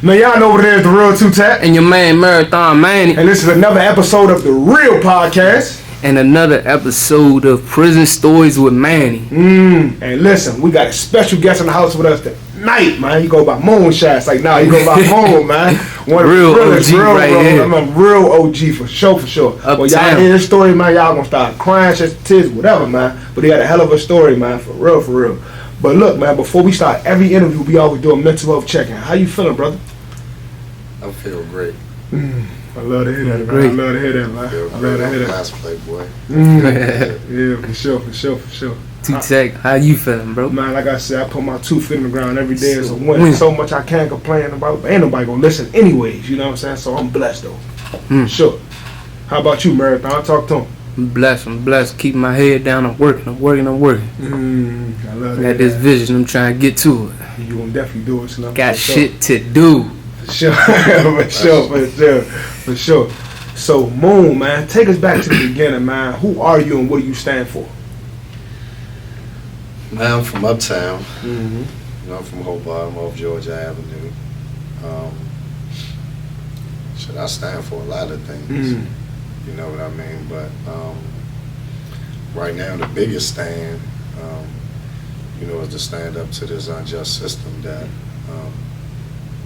Man, y'all know what it is, The Real Two Tap. And your man Marathon Manny. And this is another episode of The Real Podcast. And another episode of Prison Stories with Manny. And listen, we got a special guest in the house with us tonight, man. He go by Moonshine. It's like, nah, he go by Moon, man. One of real the OG right here. I'm a real OG for sure. Well, y'all hear his story, man, y'all gonna start crying, shed tears, whatever, man. But he had a hell of a story, man, for real. But look, man, before we start every interview, we always do a mental health check-in. How you feeling, brother? I feel great. I love to hear that, man. Great. I love to hear that, man. I love to hear that. Last playboy. Yeah, for sure. Two-Tech, how you feeling, bro? Man, like I said, I put my 2 feet in the ground every day as a win. So much I can't complain about, but ain't nobody gonna listen anyways, you know what I'm saying? So I'm blessed, though. Sure. How about you, Marathon? Talk to him. I'm blessed. Keeping my head down. I'm working. I love I that. got this vision. I'm trying to get to it. You gonna definitely do it, so Got shit to do. For sure. So, Moon, man, take us back to the beginning, man. Who are you and what do you stand for? Man, I'm from Uptown. Mm-hmm. You know, I'm from Hobart. I'm off Georgia Avenue. I stand for a lot of things. You know what I mean? But right now, the biggest stand, is to stand up to this unjust system that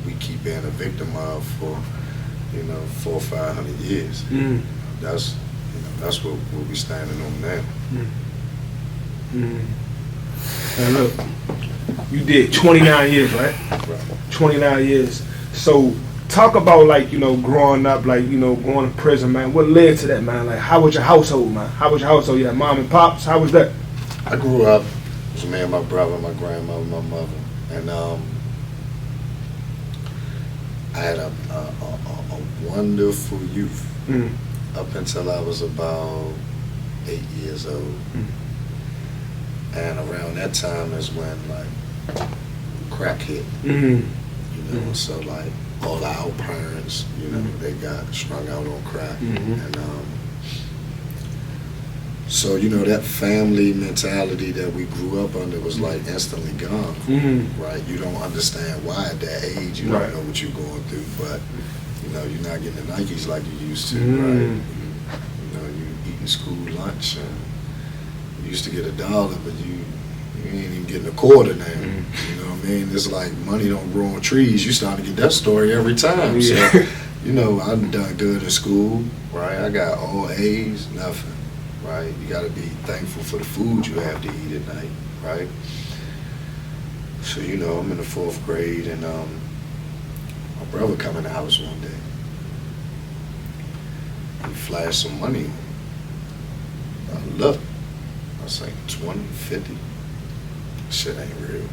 we keep being a victim of for, 400 or 500 years. That's what we standing on now. And look, you did 29 years, right? 29 years. So talk about growing up, going to prison, man. What led to that, man? Like, how was your household, man? You had mom and pops. How was that? I grew up. It was me and my brother, my grandmother, my mother, and I had a wonderful youth up until I was about 8 years old. And around that time is when crack hit. So all our parents, they got strung out on crack. And so that family mentality that we grew up under was instantly gone. Right? You don't understand why at that age. You don't know what you're going through, but you're not getting the Nikes like you used to, right? You eating school lunch and you used to get $1, but you ain't even getting a quarter now. You know what I mean? It's like money don't grow on trees. You start to get that story every time. So, I've done good in school, right? I got all A's, nothing, right? You got to be thankful for the food you have to eat at night, right? So, I'm in the 4th grade, and my brother come in the house one day. He flashed some money. I looked. I was like, 20, 50. Shit ain't real.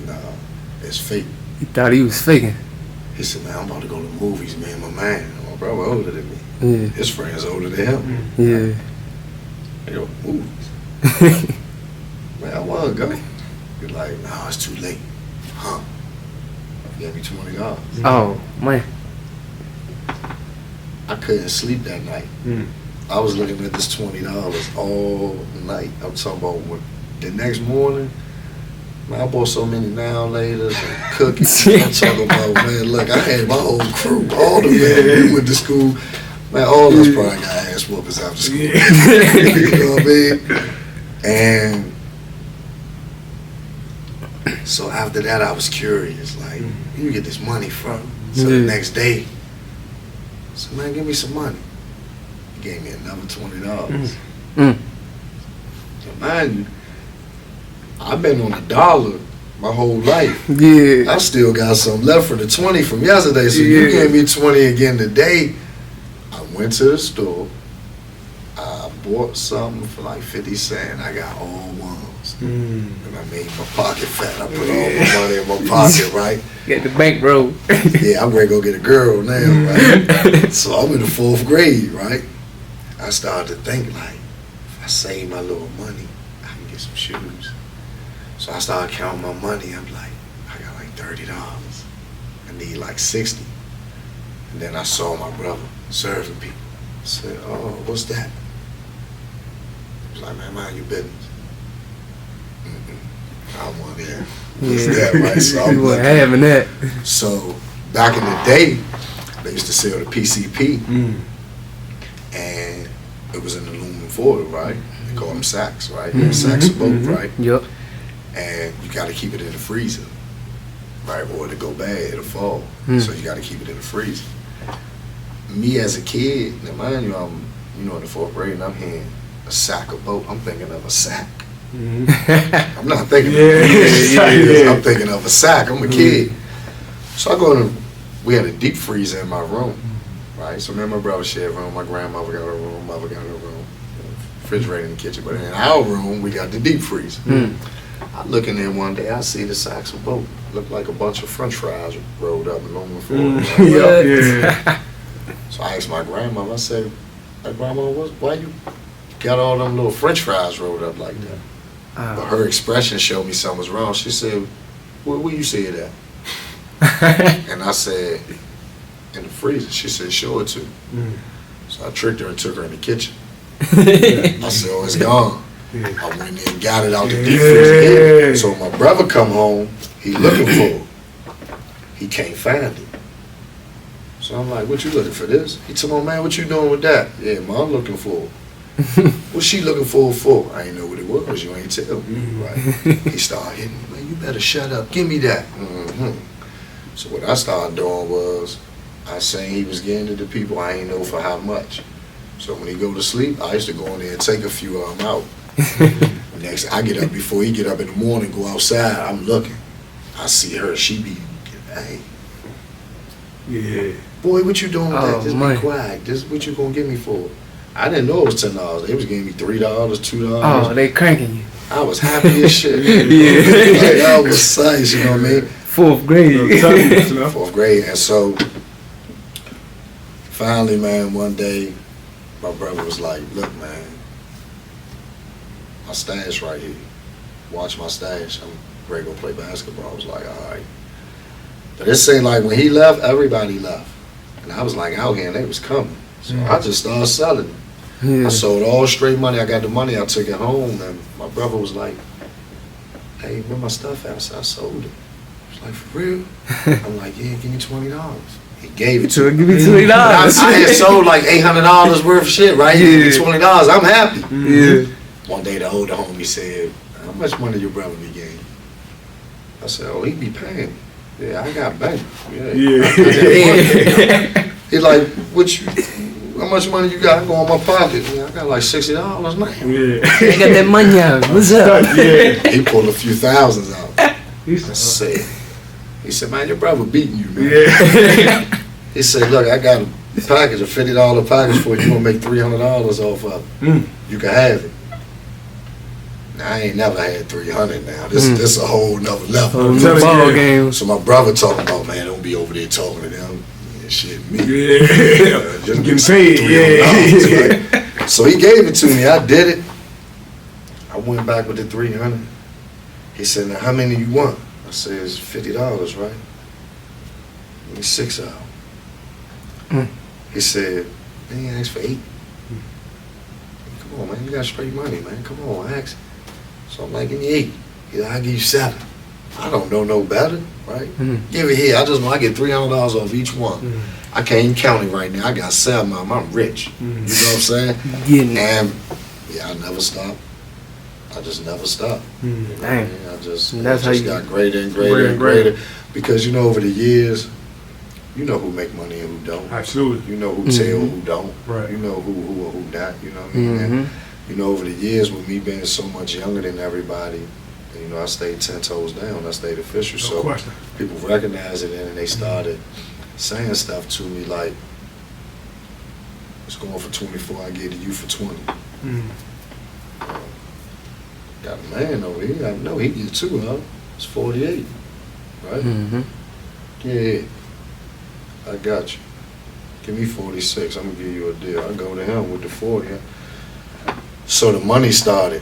Nah, it's fake. He thought he was faking. He said, man, I'm about to go to the movies, man. My man, my brother older than me. Yeah. His friends older than him. Yeah. They go, movies. Man, I want to go. He's like, nah, it's too late. Huh? He gave me $20. Oh, man. I couldn't sleep that night. I was looking at this $20 all night. I'm talking about the next morning, man, I bought so many now laters and cookies. I'm talking about, man, look, I had my whole crew, all the men, we went to school. Man, all of us probably got ass whoopers after school. You know what I mean? And so after that, I was curious, where you get this money from? So the next day, I said, man, give me some money. He gave me another $20. So mind you, I've been on $1 my whole life. Yeah. I still got some left for the 20 from yesterday. So you gave me 20 again today. I went to the store. I bought something for 50 cents. I got all ones. And I made my pocket fat. I put all my money in my pocket, right? Get the bankroll. Yeah, I'm ready to go get a girl now, right? So I'm in the 4th grade, right? I started to think if I save my little money, I can get some shoes. So I started counting my money. I'm like, I got $30. I need 60. And then I saw my brother serving people. I said, oh, what's that? He was like, man, mind your business. I want in. What's that, right? So You weren't having that. So back in the day, they used to sell the PCP, and it was in aluminum foil, right? They call them sacks, right? Sacks of both, right? Yep. And you got to keep it in the freezer, right? Or it'll go bad, it'll fall. So you got to keep it in the freezer. Me as a kid, now mind you, I'm in the 4th grade, and I'm hearing a sack of boat. I'm thinking of a sack. I'm not thinking I'm thinking of a sack. I'm a kid. So I go to, we had a deep freezer in my room, right? So me and my brother shared a room. My grandmother got a room, mother got a room, refrigerator in the kitchen. But in our room, we got the deep freezer. I look in there one day, I see the sacks of boat. Look like a bunch of French fries rolled up in aluminum foil. So I asked my grandmother, I said, hey, Grandma, why you got all them little French fries rolled up like that? But her expression showed me something was wrong. She said, where you see it at? And I said, in the freezer. She said, show it to me. So I tricked her and took her in the kitchen. I said, oh, it's gone. I went in and got it out the deep freezer. So my brother come home, he looking for it. He can't find it. So I'm like, what you looking for this? He told me, man, what you doing with that? Yeah, Mom looking for it. What's she looking for? I ain't know what it was. You ain't tell me, right? He started hitting me, man, you better shut up. Give me that. So what I started doing was, I seen he was getting to the people, I ain't know for how much. So when he go to sleep, I used to go in there and take a few of them out. Next, I get up before he get up in the morning, go outside, I'm looking. I see her, she be, hey. Yeah. Boy, what you doing with that? Just man. be quiet. This what you gonna give me for? I didn't know it was $10. They was giving me $3, $2. Oh, they cranking you. I was happy as shit. Yeah. Like, I was size, you know what I mean? 4th grade. 4th grade. And so, finally, man, one day, my brother was like, look, man, my stash right here. Watch my stash. I'm ready to go play basketball. I was like, all right. But it seemed like when he left, everybody left. And I was like out here, and they was coming. So I just started selling them. I sold all straight money. I got the money. I took it home, and my brother was like, hey, where my stuff at? I said, I sold it. He was like, for real? I'm like, yeah, give me $20. He gave it to me. Give me $20. I had sold like $800 worth of shit, right? He gave me $20. I'm happy. One day the older homie said, how much money your brother be getting? I said, oh, he be paying me. Yeah, I got bank. He's like, how much money you got? I go in my pocket. Yeah, I got like $60 now. They got that money out. What's up? He pulled a few thousands out. He said, man, your brother beating you, man. He said, look, I got a package, a $50 package for you. You gonna make $300 off of it. You can have it. Now, I ain't never had 300 now. This a whole nother level. Ball game. So my brother talking about, man, don't be over there talking to them. Yeah, shit, me. Just getting paid. Right? So he gave it to me. I did it. I went back with the 300. He said, now how many you want? I said, it's $50, right? Give me 6 of them. He said, man, you asked for 8. Come on, man, you got straight money, man. Come on, ask. So I'm like, give me 8. He's like, I'll give you 7. I don't know no better, right? Give it here. I just want I get $300 off each one. I can't even count it right now. I got 7 of them. I'm rich. You know what I'm saying? And yeah, I never stopped. I just never stopped. You know what I mean? I just got greater and greater and greater. Because, you know, over the years, you know who make money and who don't. Absolutely. You know who tell, who don't. Right. You know who or who not. You know what I mean? And, you know, over the years, with me being so much younger than everybody, you know, I stayed 10 toes down. I stayed official. No so question. people recognized it, and they started saying stuff to me like, it's going for 24, I get to you for 20. Got a man over here, I know he get 2 of them. It's 48, right? Yeah, I got you. Give me 46, I'm gonna give you a deal. I go to him with the 40. So the money started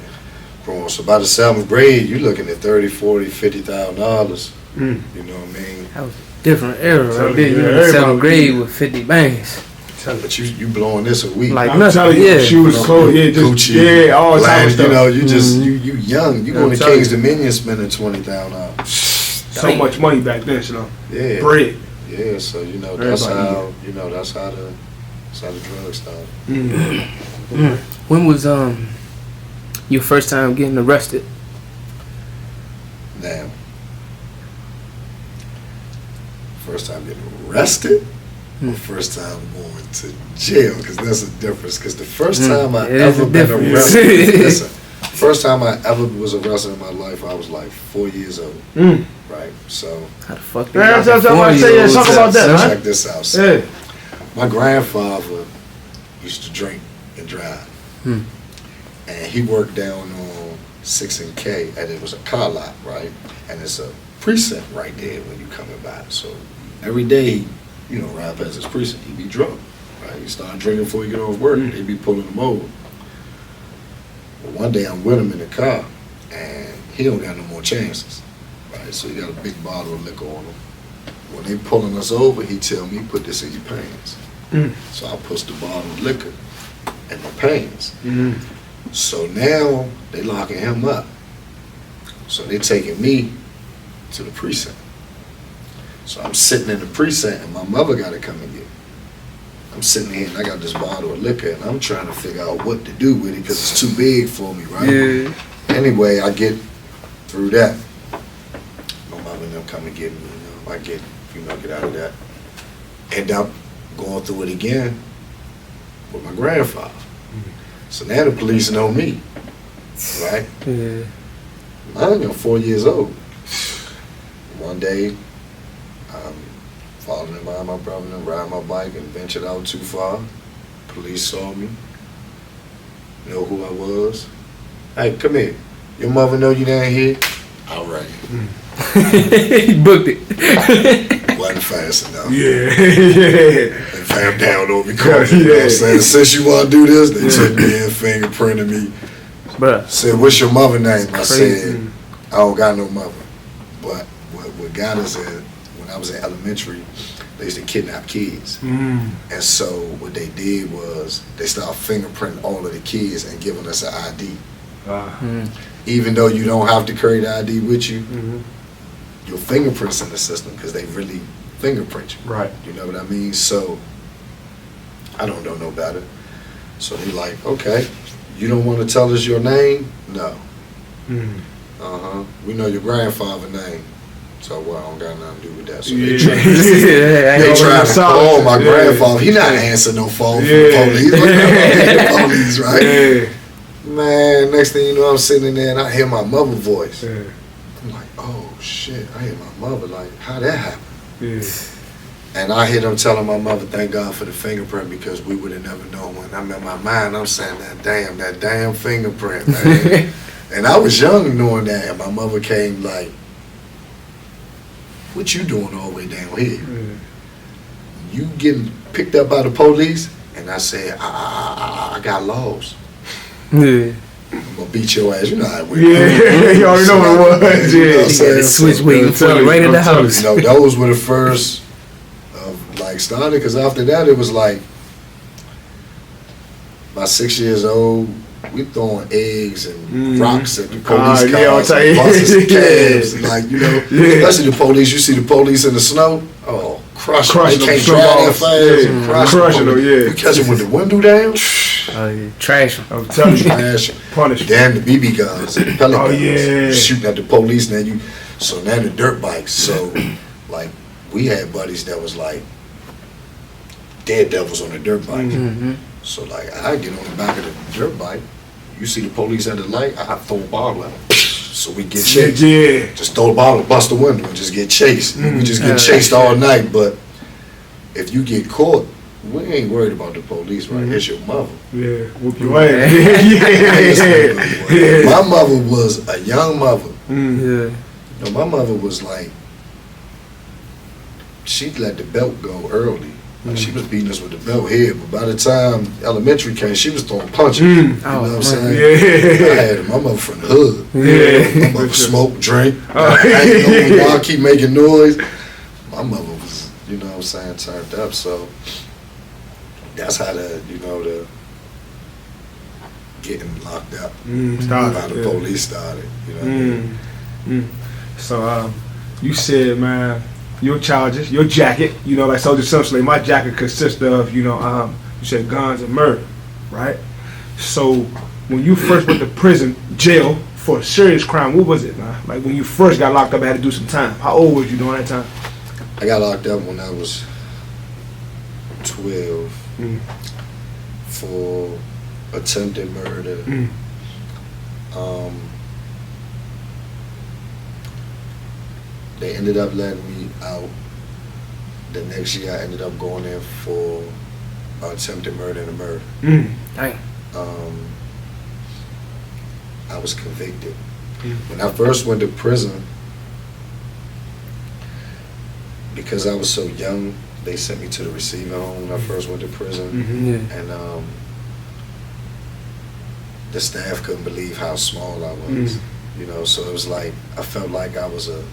growing. So by the 7th grade, you're looking at $30, $40, $50,000. You know what I mean? That was a different era right there. You Yeah, in the 7th grade with 50 bangs. But you blowing this a week. Like I'm nothing. telling you, Yeah. shoes, clothes, yeah, just Gucci, all type of land, stuff. you know, you just you young. You Yeah, going I'm to telling King's you. Dominion spending $20,000. So much money back then, you know. Yeah. Bread. Yeah, so that's Everybody how that's how the drugs started. When was your first time getting arrested? Now, first time getting arrested, or first time going to jail? Because there's a difference. Because the first time I It is ever a been difference. arrested, listen, first time I ever was arrested in my life, I was like 4 years old. Right, so How the fuck? Yeah, talk about that, man. check this out. So, Yeah. my grandfather used to drink and drive, and he worked down on 6 and K, and it was a car lot, right? And it's a precinct right there when you coming by. So every day, ride past his precinct, he'd be drunk, right? He started drinking before he get off work. They'd be pulling him over. Well, one day I'm with him in the car, and he don't got no more chances. Right, so he got a big bottle of liquor on him. When they pulling us over, he tell me, put this in your pants. So I push the bottle of liquor in my pants. So now they locking him up. So they taking me to the precinct. So I'm sitting in the precinct, and my mother got to come and get me. I'm sitting here, and I got this bottle of liquor, and I'm trying to figure out what to do with it because it's too big for me, right? Yeah. Anyway, I get through that. Come and get me, I get out of that. End up going through it again with my grandfather. So now the police know me, right? Yeah. I'm 4 years old. One day, I'm following behind my brother and riding my bike and ventured out too far. Police saw me, know who I was. Hey, come here. Your mother know you down here? All right. He booked it. Wasn't fast enough. Yeah. They fam down on me, called me, you know what I'm saying? Since you want to do this, they took me in, fingerprinted me. Bruh. Said, what's your mother name? I Crazy. said, I don't got no mother. But what got us in, when I was in elementary, they used to kidnap kids. And so what they did was they started fingerprinting all of the kids and giving us an ID. Even though you don't have to carry the ID with you, your fingerprints in the system because they really fingerprint you. Right. You know what I mean? So I don't know no better. So they like, okay, you don't want to tell us your name? No. We know your grandfather's name. So well, I don't got nothing to do with that. So they trying to call my grandfather. He not answering no phone from the police. Like, the police, right? Man, next thing you know, I'm sitting in there and I hear my mother's voice. I'm like, oh shit, I hear my mother. Like, how that happen? And I hear them telling my mother, thank God for the fingerprint because we would have never known. When I'm in my mind, I'm saying that damn fingerprint, man. And I was young knowing that. And my mother came like, what you doing all the way down here? You getting picked up by the police? And I said, I got lost. Yeah. I'm gonna beat your ass. You know how it went. You already know what it was. You know what I'm You got saying? the switch So, waiting for you right in the house. you know, those were the first of like started. Because after that, it was like about 6 years old. We throwing eggs and rocks at the police cars, and buses and cabs, and like especially the police. You see the police in the snow. Oh, crush them. They can't drive that fast. Crushing them. You catch them with the window down. Trash them. I'm telling you. Trash 'em. Punish. Then the BB guns and the pellet guns. Yeah. Shooting at the police. So now the dirt bikes. So like we had buddies that was like daredevils on the dirt bike. So like I get on the back of the dirt bike. You see the police at the light, I throw a bottle at them. So we get chased. Just throw a bottle, bust the window, and just get chased. We just get chased all night. But if you get caught, we ain't worried about the police, right? It's your mother. Yeah, whoop your ass. My mother was a young mother. My mother was like, she let the belt go early. Like she was beating us with the belt here, but by the time elementary came, she was throwing punches. You know what I'm saying? I had my mother from the hood. My mother smoke, drink. I ain't know why I keep making noise. My mother was, you know what I'm saying, turned up. So that's how the getting locked up Started, by the police started. You know what I mean? So you said, man, your charges, your jacket, like Soldier Simpson, my jacket consists of, you said guns and murder, right? So when you first went to prison, jail for a serious crime, what was it, man? Like when you first got locked up, I had to do some time. How old was you during that time? I got locked up when I was 12 for attempted murder. They ended up letting me out. The next year I ended up going in for attempted murder and a murder. Dang. I was convicted. When I first went to prison, because I was so young, they sent me to the receiving home when I first went to prison. And the staff couldn't believe how small I was. So it was like, I felt like I was in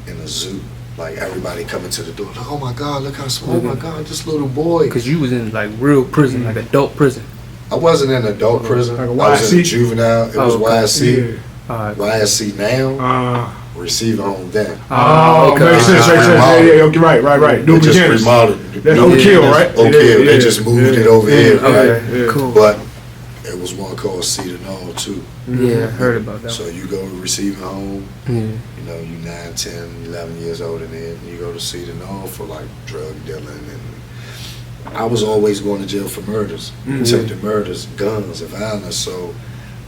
a zoo. Like everybody coming to the door, like, oh my God, look how small, oh my God, this little boy. Because you was in like real prison, like adult prison. I wasn't in adult prison. Like a I was in YSC? juvenile. It was YSC. Yeah. YSC now. Receiving home then. Okay. Makes sense. Right. New They just beginnings. remodeled. That's Oak Hill, right? Oak Hill. They just moved it over here, right? Yeah. Cool. But it was one called Cedar Knoll too. Yeah, I heard about that. So you go to receiving home, Yeah. you 9, 10, 11 years old in there, and you go to Cedar Knoll for like drug dealing. And I was always going to jail for murders, attempted murders, guns, and violence. So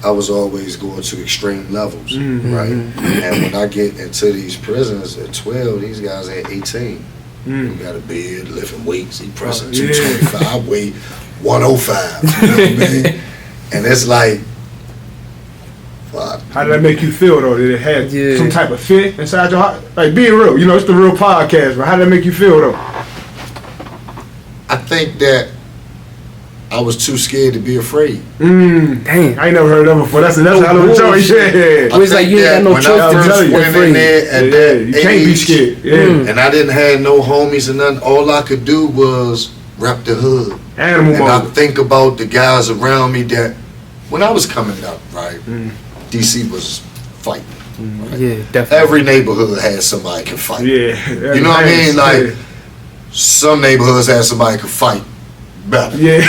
I was always going to extreme levels, right? And when I get into these prisons at 12, these guys at 18. He got a beard, lifting weights, he pressing 225, weight 105. You know what I mean? And it's like, fuck. How did that make you feel though? Did it have some type of fear inside your heart? Like being real, it's the real podcast, but how did that make you feel though? I think that I was too scared to be afraid. Dang. I ain't never heard of that before. That's a hell of a choice. Yeah. It's like you ain't got no when choice I to first be went in afraid. there at that You can't be age, scared. Yeah. and I didn't have no homies and nothing. All I could do was rep the hood. Animal And I mode. think about the guys around me that, when I was coming up, right, DC was fighting. Right? Yeah, definitely. Every neighborhood had somebody can fight. Yeah. You know what I mean? Like, some neighborhoods had somebody could fight better. Yeah.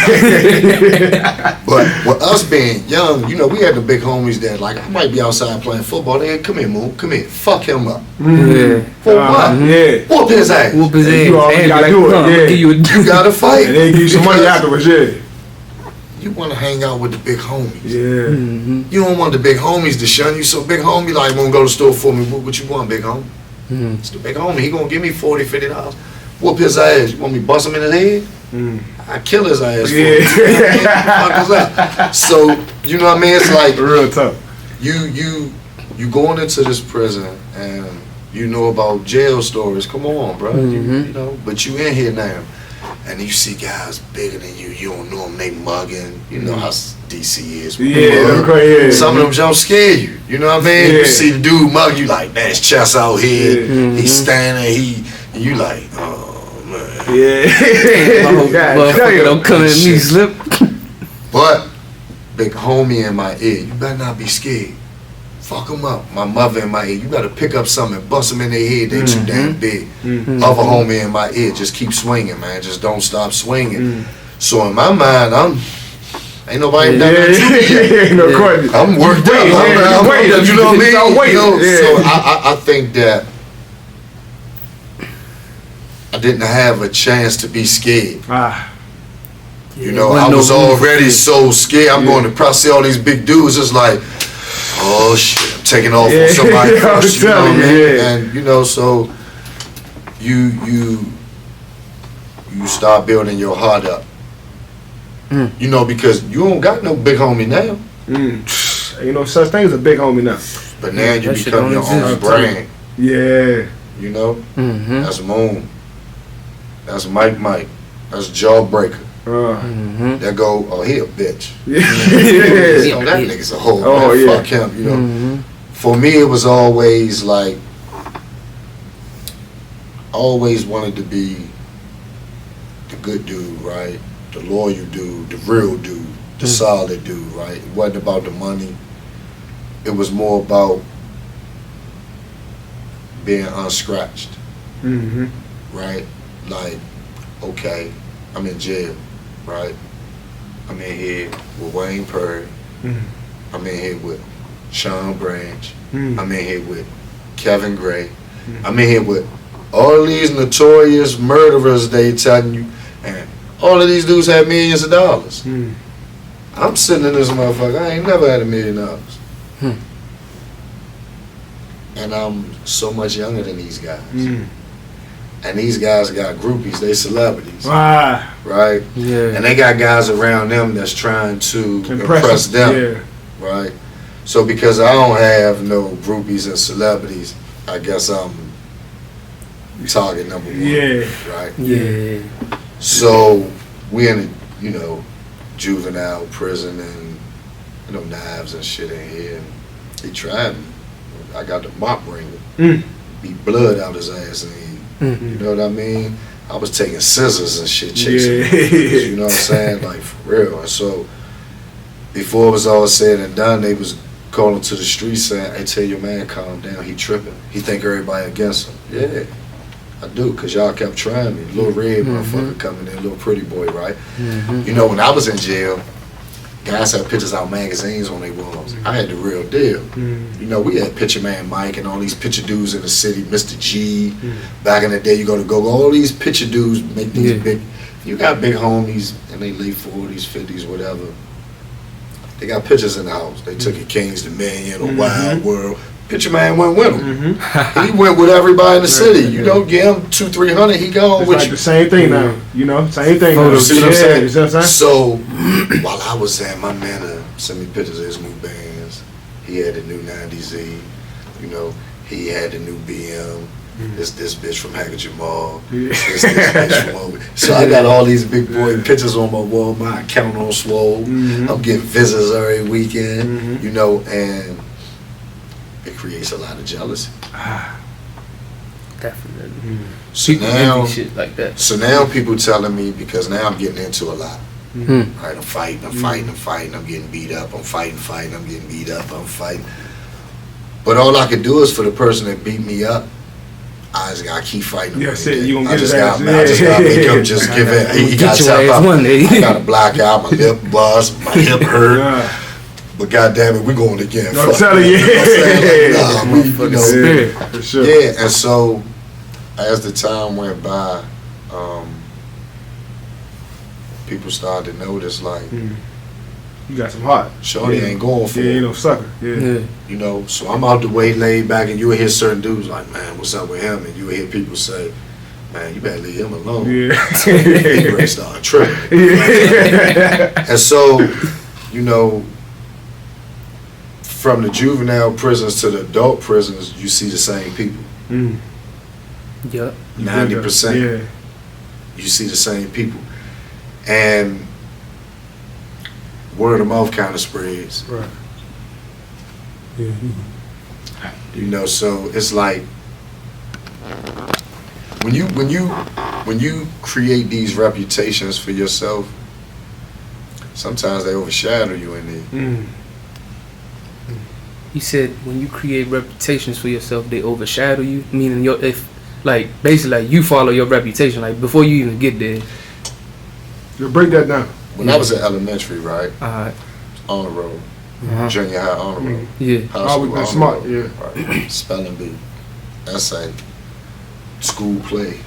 But with us being young, we had the big homies that, like, I might be outside playing football. They come here, Moon, come here, fuck him up. Yeah. For what? Yeah. Whoop his ass. Whoop his ass. You already And gotta like, do it, "Huh, I'ma yeah. give you a You gotta fight. And they give you some money Because afterwards. Yeah. you want to hang out with the big homies. Yeah. You don't want the big homies to shun you. So big homie like, won't go to the store for me. What you want, big homie? It's the big homie. He gonna give me $40, $50. Whoop his ass. You want me to bust him in his head? I kill his ass for you. Fuck his ass. So, you know what I mean? It's like Real tough. you going into this prison and you know about jail stories. Come on, bro. But you in here now. And you see guys bigger than you. You don't know them. They mugging. You know how DC is. Yeah. Some of them don't scare you. You know what I mean? Yeah. You see the dude mug you like, man, his chest out here. He's standing. And you like, oh man. Yeah. Motherfucker don't come at me, slip. But big homie in my ear, you better not be scared. Fuck them up. My mother in my ear, you better pick up something and bust them in their head. They too damn big. Other homie in my ear, just keep swinging, man. Just don't stop swinging. So in my mind, ain't nobody done that to me yet. Ain't no question. I'm worked up. I'm waiting. You know what I mean? So I think that I didn't have a chance to be scared. I was already so scared. I'm going to probably see all these big dudes. It's like, oh shit, I'm taking off on somebody first. You know what I mean? And so you start building your heart up. Because you don't got no big homie now. Ain't no such thing as a big homie now. But now you become your own brand. Yeah. That's Moon. That's Mike. That's Jawbreaker. That go, oh, he a bitch. That nigga's a hoe. Fuck him. For me, it was always like, I always wanted to be the good dude, right? the loyal dude, the real dude, the solid dude, right? It wasn't about the money. It was more about being unscratched, right? Like, okay, I'm in jail, right? I'm in here with Wayne Perry. I'm in here with Sean Branch. I'm in here with Kevin Gray. I'm in here with all these notorious murderers they telling you, and all of these dudes have millions of dollars. I'm sitting in this motherfucker, I ain't never had $1 million. And I'm so much younger than these guys. And these guys got groupies, they celebrities. Right? Yeah. And they got guys around them that's trying to impress them. Yeah. Right? So because I don't have no groupies and celebrities, I guess I'm target number one. Yeah. Right? Yeah. So we in a, juvenile prison, and knives and shit in here, and he tried me. I got the mop ringer. Beat blood out his ass, and you know what I mean? I was taking scissors and shit chasing him, you know what I'm saying? Like, for real. And so before it was all said and done, they was calling to the streets saying, hey, tell your man calm down, he tripping. He think everybody against him. Yeah, I do, because y'all kept trying me. Little red motherfucker coming in, little pretty boy, right? When I was in jail, guys had pictures out magazines on their walls. I had the real deal. We had Picture Man Mike and all these picture dudes in the city, Mr. G. Back in the day, you go to go, all these picture dudes make these big, you got big homies in they late 40s, 50s, whatever. They got pictures in the house. They took it Kings Dominion or Wild World. Picture Man went with him. He went with everybody in the city. Give him $200-300, he gone It's with like you. the same thing now. Same thing now. You see what I'm saying? You see what I'm saying? So while I was there, my man sent me pictures of his new bands. He had the new 90Z. He had the new BM. This bitch from Hackett Jamal. This bitch from over. So I got all these big boy pictures on my wall. My account on swole. I'm getting visitors every weekend. And it creates a lot of jealousy. Definitely. So People envy shit like that. So now people telling me, because now I'm getting into a lot. Right, I'm fighting. I'm getting beat up. I'm fighting. I'm getting beat up. I'm fighting. But all I can do is for the person that beat me up, I just gotta keep fighting. Yes, you gonna get his I ass. just gotta make him just give it. He got your ass one day. I got a black out, my lip bust, my hip hurt. But goddamn it, we going again. I'm telling you. For sure. Yeah, and so as the time went by, people started to notice, like, you got some heart. Shorty ain't going for it. Ain't no sucker. Yeah. So I'm out the way, laid back, and you would hear certain dudes like, man, what's up with him? And you would hear people say, man, you better leave him alone. He ready to start tripping. And so, from the juvenile prisons to the adult prisons, you see the same people. Yep. 90%. Yeah. You see the same people. And word of mouth kind of spreads. Right. So it's like when you create these reputations for yourself, sometimes they overshadow you in there. You said when you create reputations for yourself, they overshadow you. Meaning, basically, you follow your reputation. Like before you even get there. You break that down. When I was in elementary, right? On the road, junior high on the road. Yeah. Always been smart. Yeah. Right. Spelling bee, essay, school play,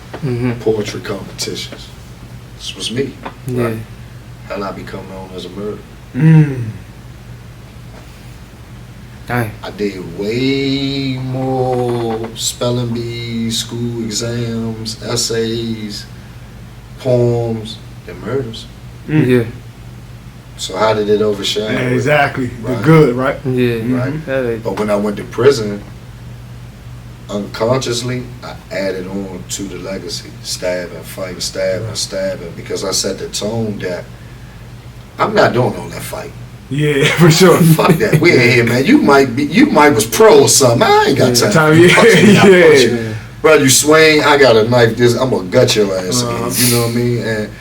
poetry competitions. This was me. Yeah. Right? Hell, I become known as a murderer. Dang. I did way more spelling bees, school exams, essays, poems than murders. Yeah. So how did it overshadow? Yeah, exactly. Right? The good, right? Yeah. Right. But when I went to prison, unconsciously, I added on to the legacy, stabbing, fighting, stabbing, because I set the tone that I'm not doing all that fight. Yeah, for sure. Fuck that. We ain't here, man. You might was pro or something. I ain't got time. Yeah. Bro, you swing, I got a knife. I'm gonna gut your ass again. You know what I mean? And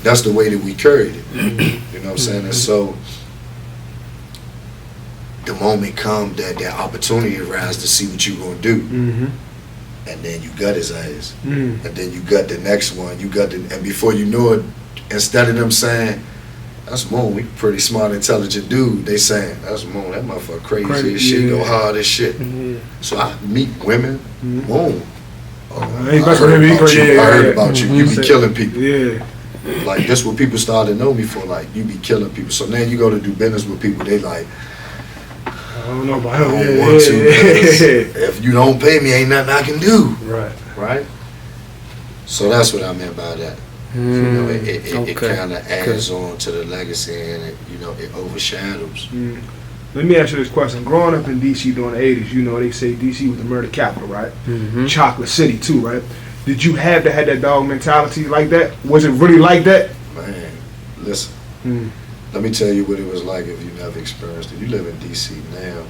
that's the way that we carried it. You know what I'm saying? And so the moment come that opportunity arises to see what you gonna do, and then you gut his ass, and then you gut the next one, and before you know it, instead of them saying, "That's Moon, we pretty smart, intelligent dude," they saying, "That's Moon, that motherfucker crazy as shit, go hard as shit." So I meet women, Moon. I heard about you. You be killing people. Yeah. Like, that's what people started to know me for. Like, you be killing people. So now you go to do business with people, they like, I don't know about him. I don't want to. If you don't pay me, ain't nothing I can do. Right? So that's what I meant by that. You know, it kind of adds on to the legacy, and it overshadows. Let me ask you this question. Growing up in D.C. during the 80s, you know, they say D.C. was the murder capital, right? Chocolate City, too, right? Did you have to have that dog mentality like that? Was it really like that? Man, listen. Let me tell you what it was like if you never experienced it. You live in D.C. now.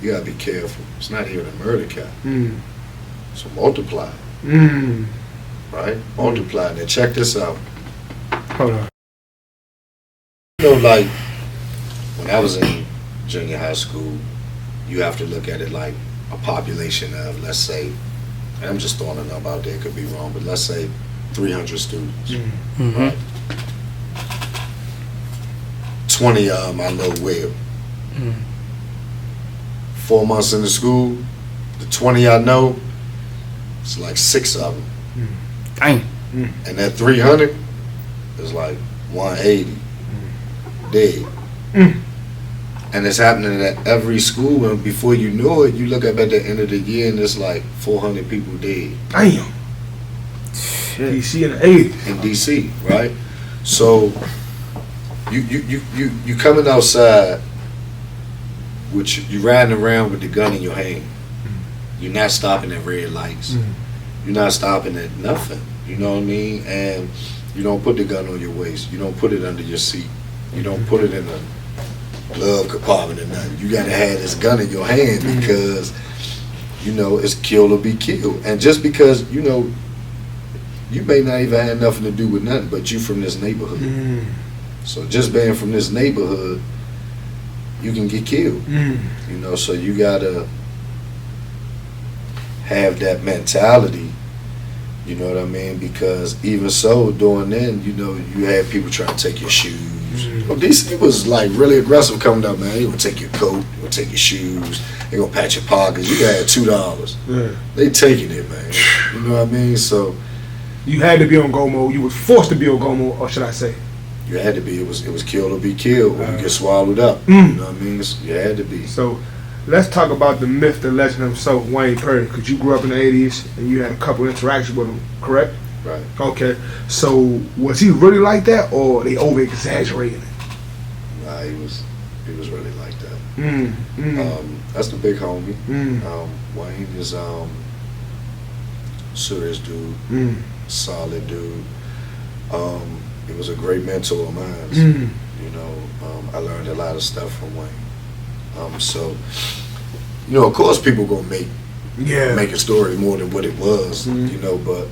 You got to be careful. It's not even a murder capital. So multiply. Right? Multiply. Now check this out. Hold on. You know, like, when I was in junior high school, you have to look at it like a population of, let's say, and I'm just throwing a number out there, it could be wrong, but let's say 300 students. Right? 20 of them I know well. 4 months into school, the 20 I know, it's like 6 of them. Dang. And that 300 is like 180 dead. And it's happening at every school, and before you know it, you look up at the end of the year and it's like 400 people dead. Damn. DC in the 80s. In DC, right? So you coming outside with you riding around with the gun in your hand. You're not stopping at red lights. You're not stopping at nothing. You know what I mean? And you don't put the gun on your waist. You don't put it under your seat. You don't put it in the glove compartment or nothing. You gotta have this gun in your hand because it's kill or be killed. And just because you may not even have nothing to do with nothing, but you from this neighborhood. So just being from this neighborhood, you can get killed. So you gotta have that mentality. You know what I mean? Because even so, during then, you had people trying to take your shoes. DC was like really aggressive coming up, man. They gonna take your coat, they gonna take your shoes, they gonna pat your pockets. You got $2. They taking it, man. You know what I mean? So you had to be on go mode. You was forced to be on go mode, or should I say? You had to be. It was kill or be killed, or you get swallowed up. You know what I mean? You had to be. So let's talk about the myth, the legend himself, Wayne Purdy, because you grew up in the 80s and you had a couple interactions with him, correct? Right. Okay. So was he really like that, or they over exaggerating it? Nah, he was really like that. That's the big homie. Wayne is serious dude, solid dude. He was a great mentor of mine. I learned a lot of stuff from Wayne. So of course people gonna make a story more than what it was, but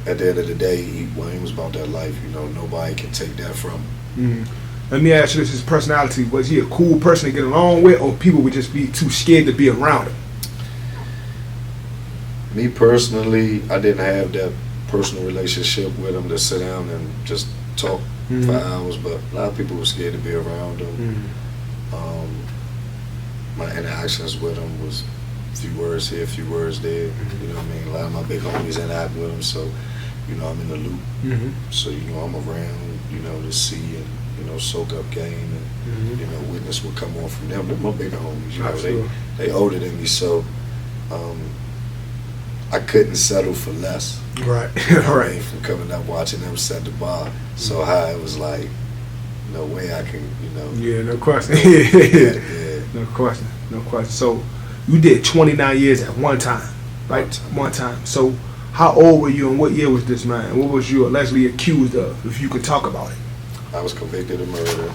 at the end of the day, Wayne was about that life, nobody can take that from him. Let me ask you this, his personality, was he a cool person to get along with, or people would just be too scared to be around him? Me personally, I didn't have that personal relationship with him to sit down and just talk for hours, but a lot of people were scared to be around him. My interactions with him was a few words here, a few words there. You know what I mean? A lot of my big homies interact with him, so I'm in the loop. So I'm around, to see and soak up game and witness what come on from them. They're my bigger homies. They older than me, so I couldn't settle for less. Right. Right. From coming up watching them set the bar so high, it was like no way I can. Yeah, no question. Yeah. No question. So you did 29 years at one time, right? One time. So how old were you and what year was this, man? What was you allegedly accused of, if you could talk about it? I was convicted of murder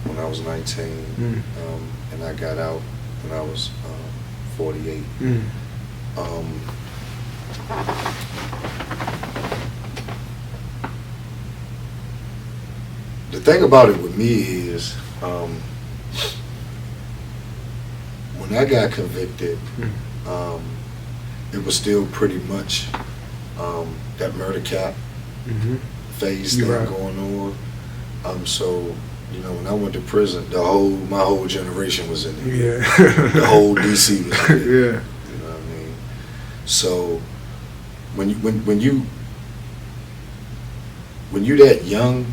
when I was 19, and I got out when I was 48. the thing about it with me is, when I got convicted, it was still pretty much that murder cap phase thing going on. So, you know, when I went to prison, my whole generation was in there. Yeah. The whole DC was in there. Yeah. You know what I mean? So when you that young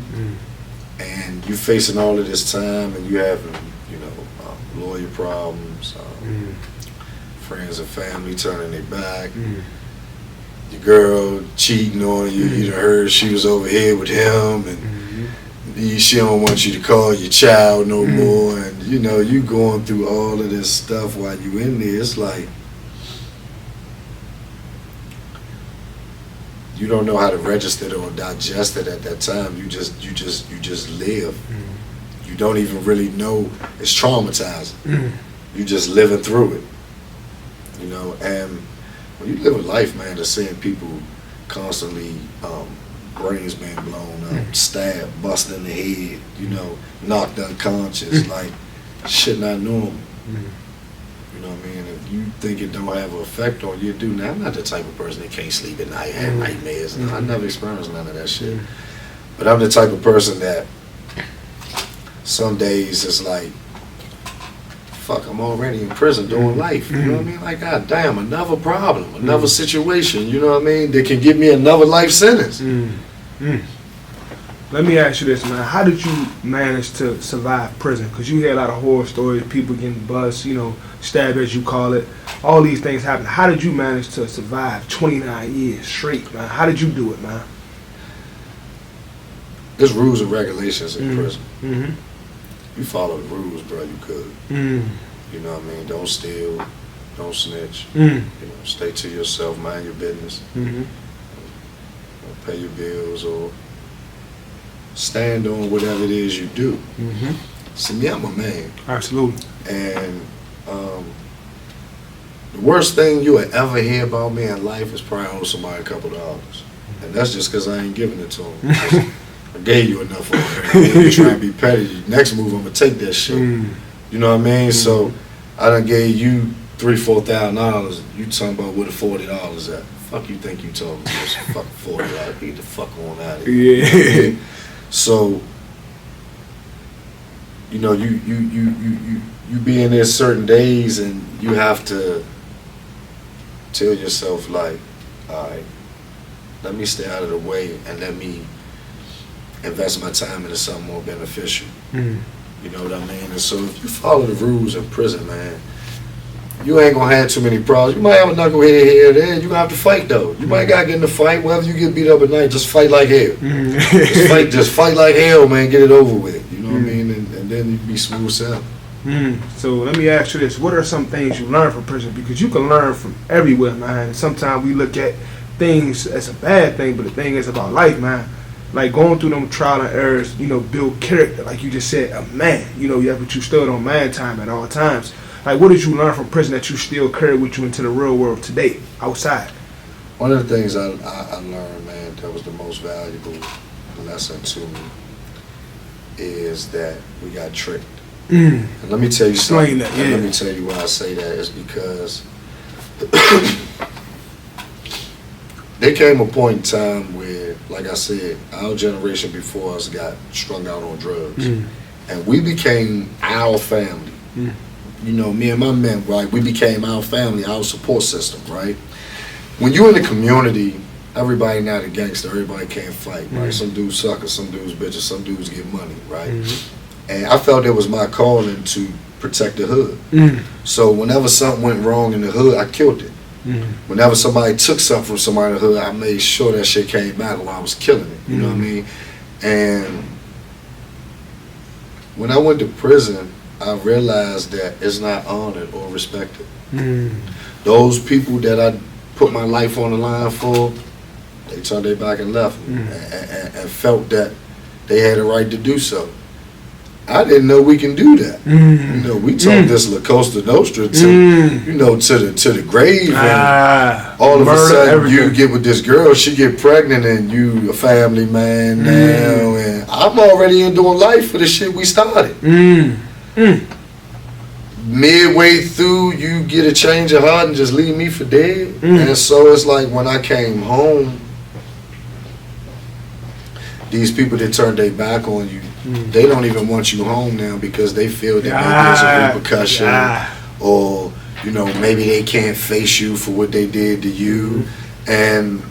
and you facing all of this time and you having, you know, lawyer problems, friends and family turning their back, your girl cheating on you, you done heard she was over here with him, and she don't want you to call your child no more, and you know, you going through all of this stuff while you in there. It's like you don't know how to register it or digest it at that time. You just live. You don't even really know. It's traumatizing. You just living through it, you know. And when you live a life, man, to seeing people constantly brains being blown up, stabbed, busted in the head, you know, knocked unconscious, like shit not normal. You know what I mean? If you think it don't have an effect on you, do. Now, I'm not the type of person that can't sleep at night, have nightmares. I never experienced none of that shit. But I'm the type of person that some days it's like, fuck, I'm already in prison doing life. You know what I mean? Like, god damn, another problem, another situation, you know what I mean, that can give me another life sentence. Let me ask you this, man. How did you manage to survive prison? Because you hear a lot of horror stories, people getting buzzed, you know, stabbed as you call it. All these things happen. How did you manage to survive 29 years straight, man? How did you do it, man? There's rules and regulations in prison. You follow the rules, bro, you could. You know what I mean? Don't steal, don't snitch. You know, stay to yourself, mind your business. Pay your bills or stand on whatever it is you do. See, me, I'm a man. Absolutely. And the worst thing you would ever hear about me in life is probably owe somebody a couple dollars. And that's just because I ain't giving it to them. I gave you enough already. You try and be petty. Next move, I'm going to take that shit. You know what I mean? So I done gave you $3,000-$4,000. You talking about where the $40 at? Fuck you think you talking about? Fuck $40. Get the fuck on out of here. Yeah. So, you know, you be in there certain days and you have to tell yourself like, all right, let me stay out of the way and let me invest my time into something more beneficial. You know what I mean? And so if you follow the rules in prison, man, you ain't gonna have too many problems. You might have a knucklehead here or there. You gonna have to fight though. You might gotta get in the fight. Whether you get beat up at night, just fight like hell. Just fight like hell, man. Get it over with. You know what I mean? And then you be smooth sailing. So let me ask you this: what are some things you learn from prison? Because you can learn from everywhere, man. Sometimes we look at things as a bad thing, but the thing is about life, man. Like going through them trial and errors, you know, build character. Like you just said, a man. You know, but you stood on man time at all times. Like, what did you learn from prison that you still carry with you into the real world today, outside? One of the things I learned, man, that was the most valuable lesson to me is that we got tricked. And let me tell you something. Explain that, yeah. Let me tell you why I say that is because there came a point in time where, like I said, our generation before us got strung out on drugs. And we became our family. You know, me and my men, right? We became our family, our support system, right? When you in the community, everybody not a gangster, everybody can't fight, right? Some dudes suckers, some dudes bitches, some dudes get money, right? And I felt it was my calling to protect the hood. So whenever something went wrong in the hood, I killed it. Whenever somebody took something from somebody in the hood, I made sure that shit came back while I was killing it. You know what I mean? And when I went to prison, I realized that it's not honored or respected. Those people that I put my life on the line for, they turned their back and left me, and felt that they had a right to do so. I didn't know we can do that. You know, we talk this La Costa Nostra to, you know, to the grave. all of a Murder, sudden everything. you get with this girl, she get pregnant, and you a family man now, and I'm already in doing life for the shit we started. Midway through, you get a change of heart and just leave me for dead. And so it's like when I came home, these people that turned their back on you, they don't even want you home now because they feel that maybe there's a repercussion, or you know, maybe they can't face you for what they did to you, and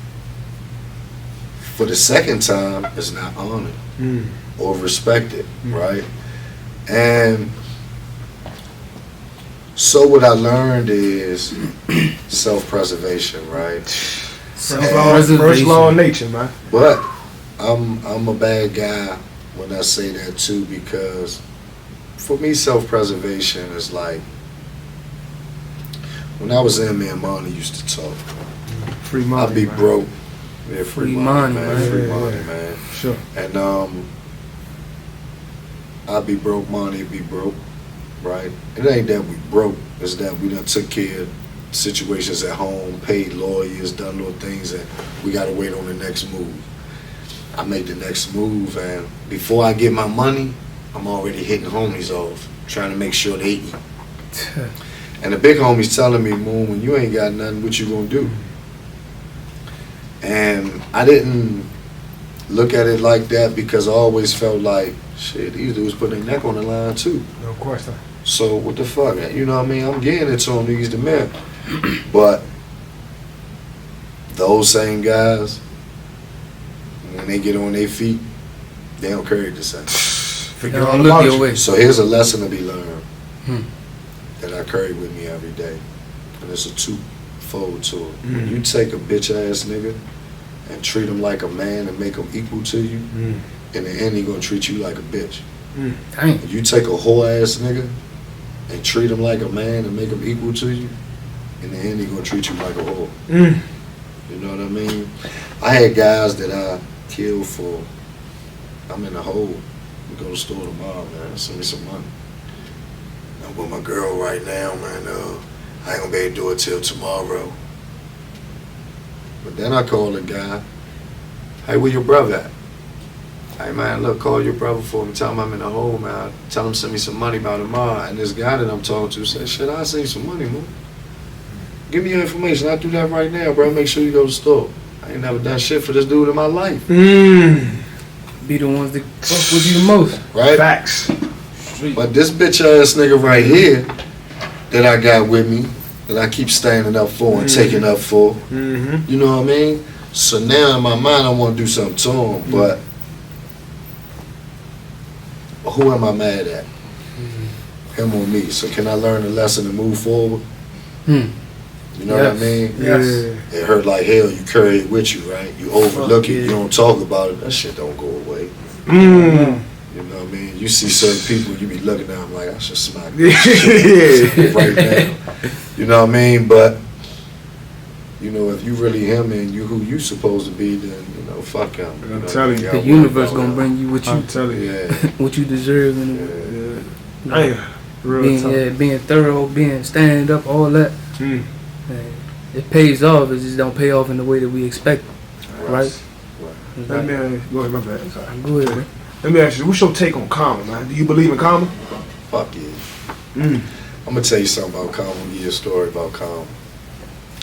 for the second time, it's not honored or respected, right? And so what I learned is self-preservation, right? First law of nature, man. But I'm a bad guy when I say that too, because for me, self-preservation is like, when I was in, me and Manny used to talk. Free money, I'd be man. broke. Yeah, Free money, man. Free Yeah, money, yeah. man. Sure. And I'd be broke, Manny'd be broke, right? It ain't that we broke, it's that we done took care of situations at home, paid lawyers, done little things, and we gotta wait on the next move. I make the next move, and before I get my money, I'm already hitting homies off, trying to make sure they eat. And the big homie's telling me, Moon, when you ain't got nothing, what you gonna do? And I didn't look at it like that because I always felt like, shit, these dudes put their neck on the line too. No question. So what the fuck? You know what I mean? I'm getting it to them, these the men. But those same guys, when they get on their feet, they don't carry the same. Forget Don't all look about your you. way. So here's a lesson to be learned that I carry with me every day. And it's a twofold to it. When you take a bitch ass nigga and treat him like a man and make him equal to you, in the end he gonna treat you like a bitch. Dang. If you take a whore ass nigga and treat him like a man and make him equal to you, in the end he gonna treat you like a whore. You know what I mean? I had guys that I killed for, I'm in the hole. We go to the store tomorrow, man. Send me some money. I'm with my girl right now, man. I ain't gonna be able to do it till tomorrow. But then I call the guy. Hey, where your brother at? Hey, man, look, call your brother for me. Tell him I'm in the hole, man. Tell him send me some money by tomorrow. And this guy that I'm talking to said, shit, I'll send you some money, man. Give me your information. I'll do that right now, bro. Make sure you go to the store. I ain't never done shit for this dude in my life. Be the ones that fuck with you the most. Right? Facts. But this bitch ass nigga right here that I got with me, that I keep standing up for and taking up for, you know what I mean? So now in my mind I want to do something to him, but who am I mad at? Him or me? So can I learn a lesson to move forward? You know what I mean? Yes. It hurt like hell. You carry it with you, right? You overlook Fuck it. yeah. You don't talk about it. That shit don't go away. Mm. You know what I mean? You see certain people, you be looking at them like, I should smack that shit right now. You know what I mean? But, you know, if you really him and you who you supposed to be, then, you know, fuck him. I'm telling you. The universe gonna bring you what you I'm telling you. Yeah. what you deserve, and Hey, real being thorough, being standing up, all that. It pays off. It just don't pay off in the way that we expect, right? Let me go ahead, my bad. Sorry. Go ahead, man. Let me ask you, what's your take on karma, man? Do you believe in karma? Fuck yeah. I'm gonna tell you something about karma. I'm gonna give you a story about karma.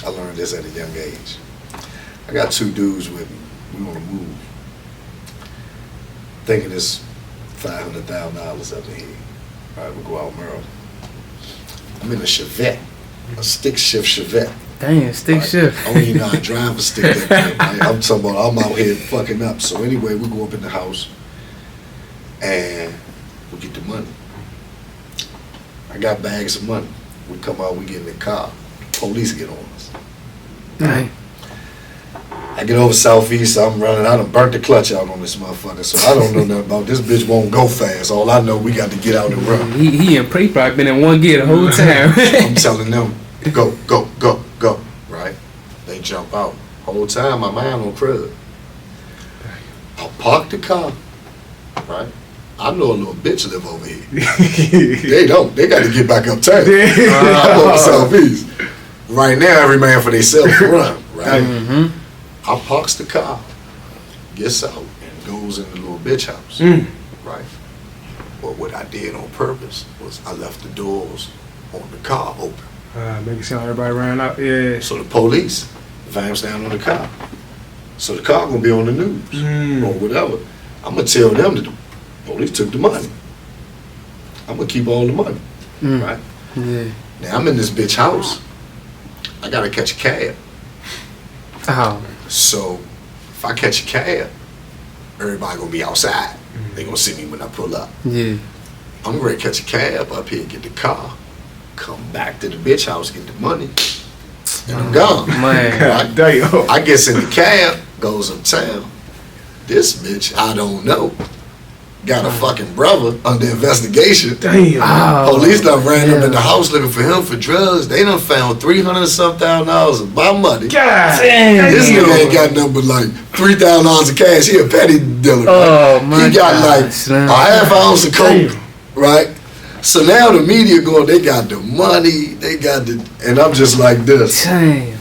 I learned this at a young age. I got two dudes with me. We want to move. Thinking it's $500,000 up in here. All right, we'll go out Maryland. I'm in a Chevette, a stick shift Chevette. Damn, stick shift. I don't even know how to drive a stick that thing. Right? I'm talking about I'm out here fucking up. So anyway, we go up in the house and we get the money. I got bags of money. We come out, we get in the car. Police get on us. Dang. I get over Southeast, I'm running. I done burnt the clutch out on this motherfucker. So I don't know nothing about this bitch won't go fast. All I know, we got to get out and run. He and Prey probably been in one gear the whole time. I'm telling them, go, go, go, go, right? They jump out. Whole time, my mind on crud. I park the car, right? I know a little bitch live over here. They don't. They got to get back uptown. I'm over Southeast. right now, every man for themselves run, right? Mm-hmm. I parks the car, gets out, and goes in the little bitch house, right? But what I did on purpose was I left the doors on the car open. Make it sound like everybody ran out. Yeah. So the police vamps down on the car. So the car gonna be on the news or whatever. I'm gonna tell them that the police took the money. I'm gonna keep all the money, right? Yeah. Now I'm in this bitch house. I gotta catch a cab. Oh. So if I catch a cab, everybody gonna be outside. They gonna see me when I pull up. Yeah. I'm ready to catch a cab up here, get the car, come back to the bitch house, get the money, and I'm gone. Man. God damn. I gets in the cab, goes uptown. This bitch, I don't know, got a fucking brother under investigation. Damn. Oh, Police done ran up in the house looking for him for drugs. They done found $300,000 of my money. God damn. This nigga ain't got nothing but like $3,000 of cash. He a petty dealer. Oh, right? my He got gosh, like man. a half ounce of coke, Damn. right? So now the media going, they got the money, they got the, and I'm just like this. Damn.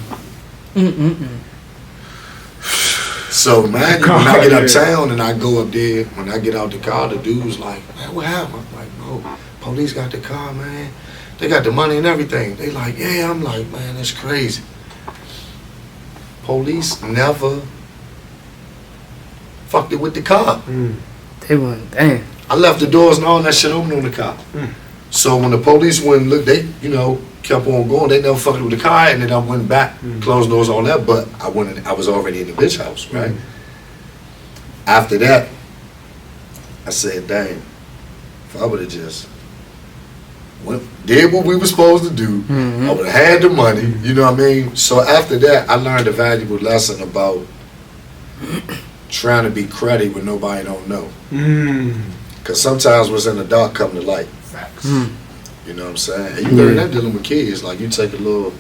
So man, when I get uptown and I go up there, when I get out the car, the dude's like, man, what happened? I'm like, no, police got the car, man. They got the money and everything. They like, yeah. I'm like, man, that's crazy. Police never fucked it with the car. They went, damn. I left the doors and all that shit open on the car. So when the police went and looked, they, kept on going. They never fucked with the car, and then I went back, closed doors on that. But I was already in the bitch house, right? After that, I said, dang, if I would have just did what we were supposed to do, I would have had the money. You know what I mean? So after that, I learned a valuable lesson about trying to be cruddy when nobody don't know. Because sometimes what's in the dark come to light. Facts. You know what I'm saying? And you learn that dealing with kids. Like you take a little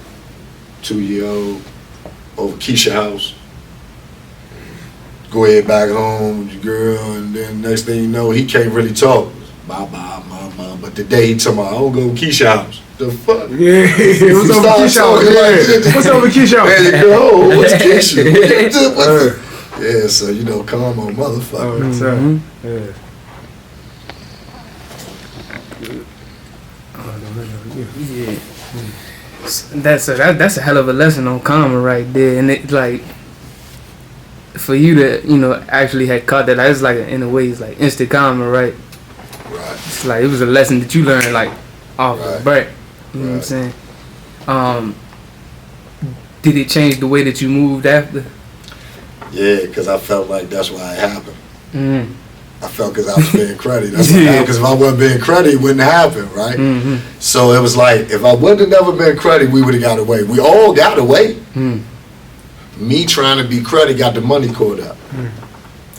2-year-old over Keisha house, go ahead back home with your girl, and then next thing you know, he can't really talk. Bye bye, mama. But the day he told me, I don't go to Keisha house. The fuck? Yeah. What's up with Keisha house? Yeah. What's up with Keisha house? And the girl, oh, what's Keisha? Yeah, so come on, motherfucker. Yeah. Yeah. That's a hell of a lesson on karma right there, and it like for you to actually had caught that. It's like in a way it's like instant karma, right? Right. It's like it was a lesson that you learned like off the break. You know what I'm Right. saying? Did it change the way that you moved after? Yeah, because I felt like that's why it happened. Mm. I felt because I was being cruddy. That's what happened. Because if I wasn't being cruddy, it wouldn't happen, right? Mm-hmm. So it was like, if I wouldn't have never been cruddy, we would have got away. We all got away. Me trying to be cruddy got the money caught up.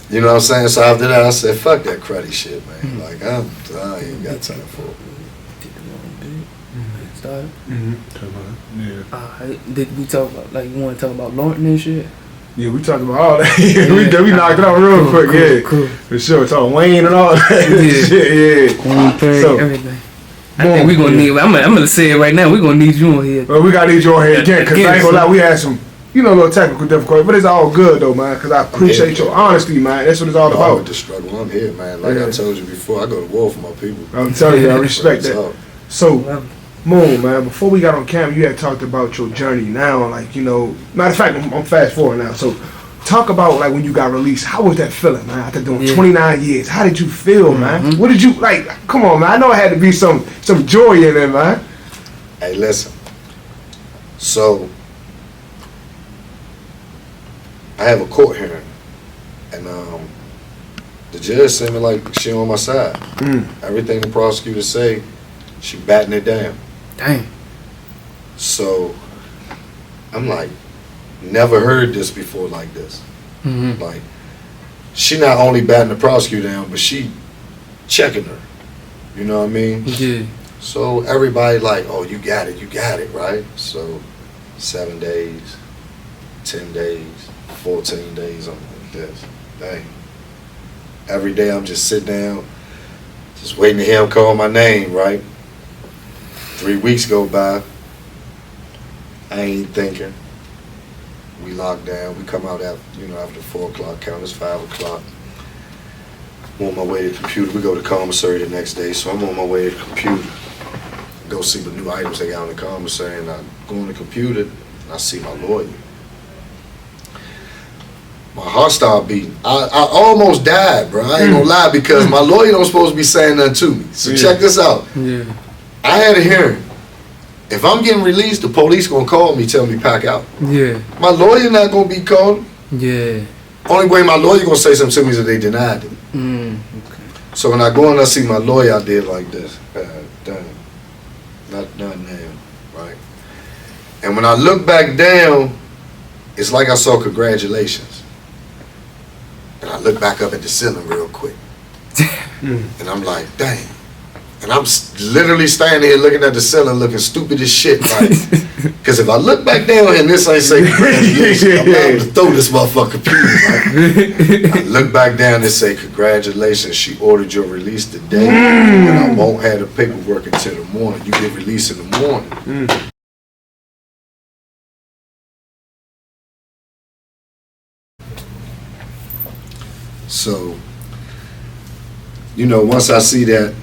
You know what I'm saying? So after that, I said, fuck that cruddy shit, man. Like, I ain't got time for it. Started? Yeah. Did we talk about you want to talk about Lawton and shit? Yeah, we talked about all that. we knocked it out real quick. Cool. For sure. Talking Wayne and all that shit. Yeah. So, everything. I think we gonna need. I'm gonna say it right now. We gonna need you on here. Well, we gotta need you on here again because I ain't gonna lie. We had some, little technical difficulties, but it's all good though, man. Because I appreciate your honesty, man. That's what it's all about. With the struggle, I'm here, man. Like I told you before, I go to war for my people. I'm telling you, I respect that. So, Moon, man, before we got on camera, you had talked about your journey now, matter of fact, I'm fast forward now. So, talk about, when you got released. How was that feeling, man, after doing 29 years? How did you feel, man? What did you, come on, man. I know it had to be some joy in there, man. Hey, listen. So, I have a court hearing, and the judge said me like she on my side. Everything the prosecutor say, she batting it down. Damn. So I'm like, never heard this before like this. Like, she not only batting the prosecutor down, but she checking her. You know what I mean? Yeah. So everybody like, oh, you got it, right? So 7 days, 10 days, 14 days, I'm like this. Dang. Every day I'm just sitting down, just waiting to hear him call my name, right? 3 weeks go by. I ain't thinking. We lock down. We come out after 4 o'clock count. It's 5 o'clock. I'm on my way to the computer. We go to commissary the next day, so I'm on my way to the computer. Go see the new items they got on the commissary, and I go on the computer, and I see my lawyer. My heart started beating. I almost died, bro. I ain't gonna lie, because my lawyer don't supposed to be saying nothing to me. So check this out. Yeah. I had a hearing. If I'm getting released, the police gonna call me, tell me pack out. Yeah. My lawyer not gonna be called. Yeah. Only way my lawyer gonna say something to me is if they denied it. Okay. So when I go and I see my lawyer, I did like this. Damn. Not now, right? And when I look back down, it's like I saw congratulations. And I look back up at the ceiling real quick. And I'm like, dang. And I'm literally standing here looking at the ceiling looking stupid as shit. Because if I look back down and this ain't say congratulations, I'm not able to throw this motherfucker computer. Right? I look back down and say, congratulations, she ordered your release today. And I won't have the paperwork until the morning. You get released in the morning. So, once I see that,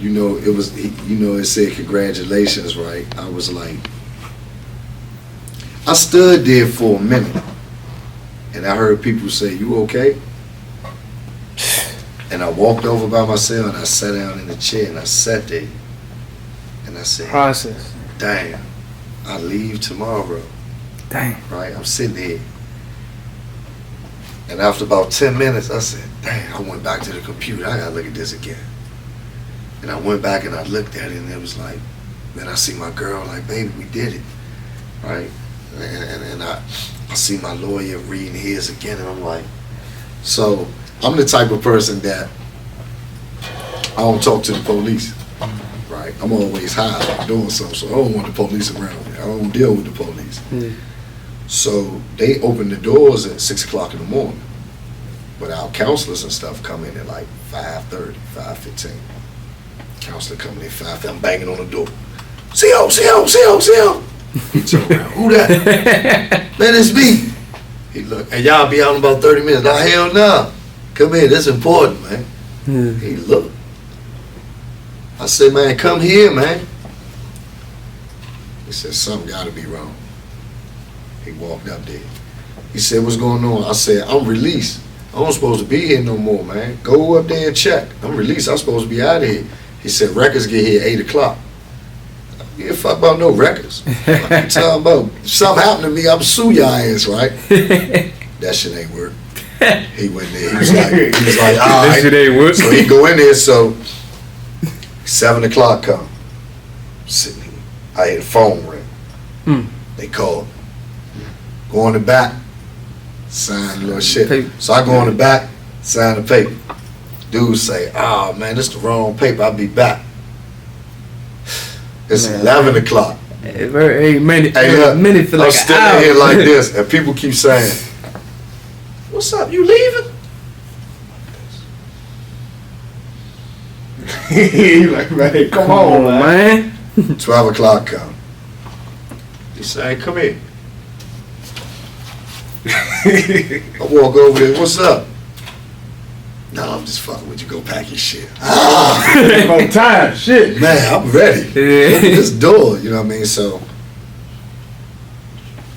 it said congratulations, right? I was like, I stood there for a minute, and I heard people say, "You okay?" And I walked over by myself, and I sat down in the chair, and I sat there, and I said, Process. "Damn, I leave tomorrow." Dang. Right? I'm sitting here. And after about 10 minutes, I said, dang, I went back to the computer. I gotta look at this again. And I went back and I looked at it, and it was like, then I see my girl like, baby, we did it. Right? And I see my lawyer reading his again, and I'm like, so I'm the type of person that I don't talk to the police. Right? I'm always high doing something, so I don't want the police around me. I don't deal with the police. Yeah. So they open the doors at 6 o'clock in the morning. But our counselors and stuff come in at like 5:30, 5:15. Counselor coming in 5:30, I'm banging on the door. CO. He turned around, who that? Man, it's me. He looked, and y'all be out in about 30 minutes. Nah, hell no. Come here, that's important, man. He looked. I said, man, come here, man. He said, something gotta be wrong. He walked up there. He said, what's going on? I said, I'm released. I'm supposed to be here no more, man. Go up there and check. I'm released. I'm supposed to be out of here. He said, records get here at 8 o'clock. I don't give a fuck about no records. What you talking about? If something happened to me, I'm sue your ass, right? That shit ain't work. He went there. He was like, all right. That shit ain't work. So he go in there, so 7 o'clock come. Sitting here. I hear the phone ring. They called. Go on the back, sign a little shit. So I go on the back, sign the paper. Dude say, oh man, this the wrong paper, I'll be back. It's 11 o'clock. Hey, minute feel I'm like standing here like this, and people keep saying, what's up, you leaving? He like, man, come on, man. 12 o'clock come. He say, hey, come here. I walk over there, what's up? No, I'm just fucking with you, go pack your shit. On time, shit. Man, I'm ready. Look at this door, you know what I mean? So,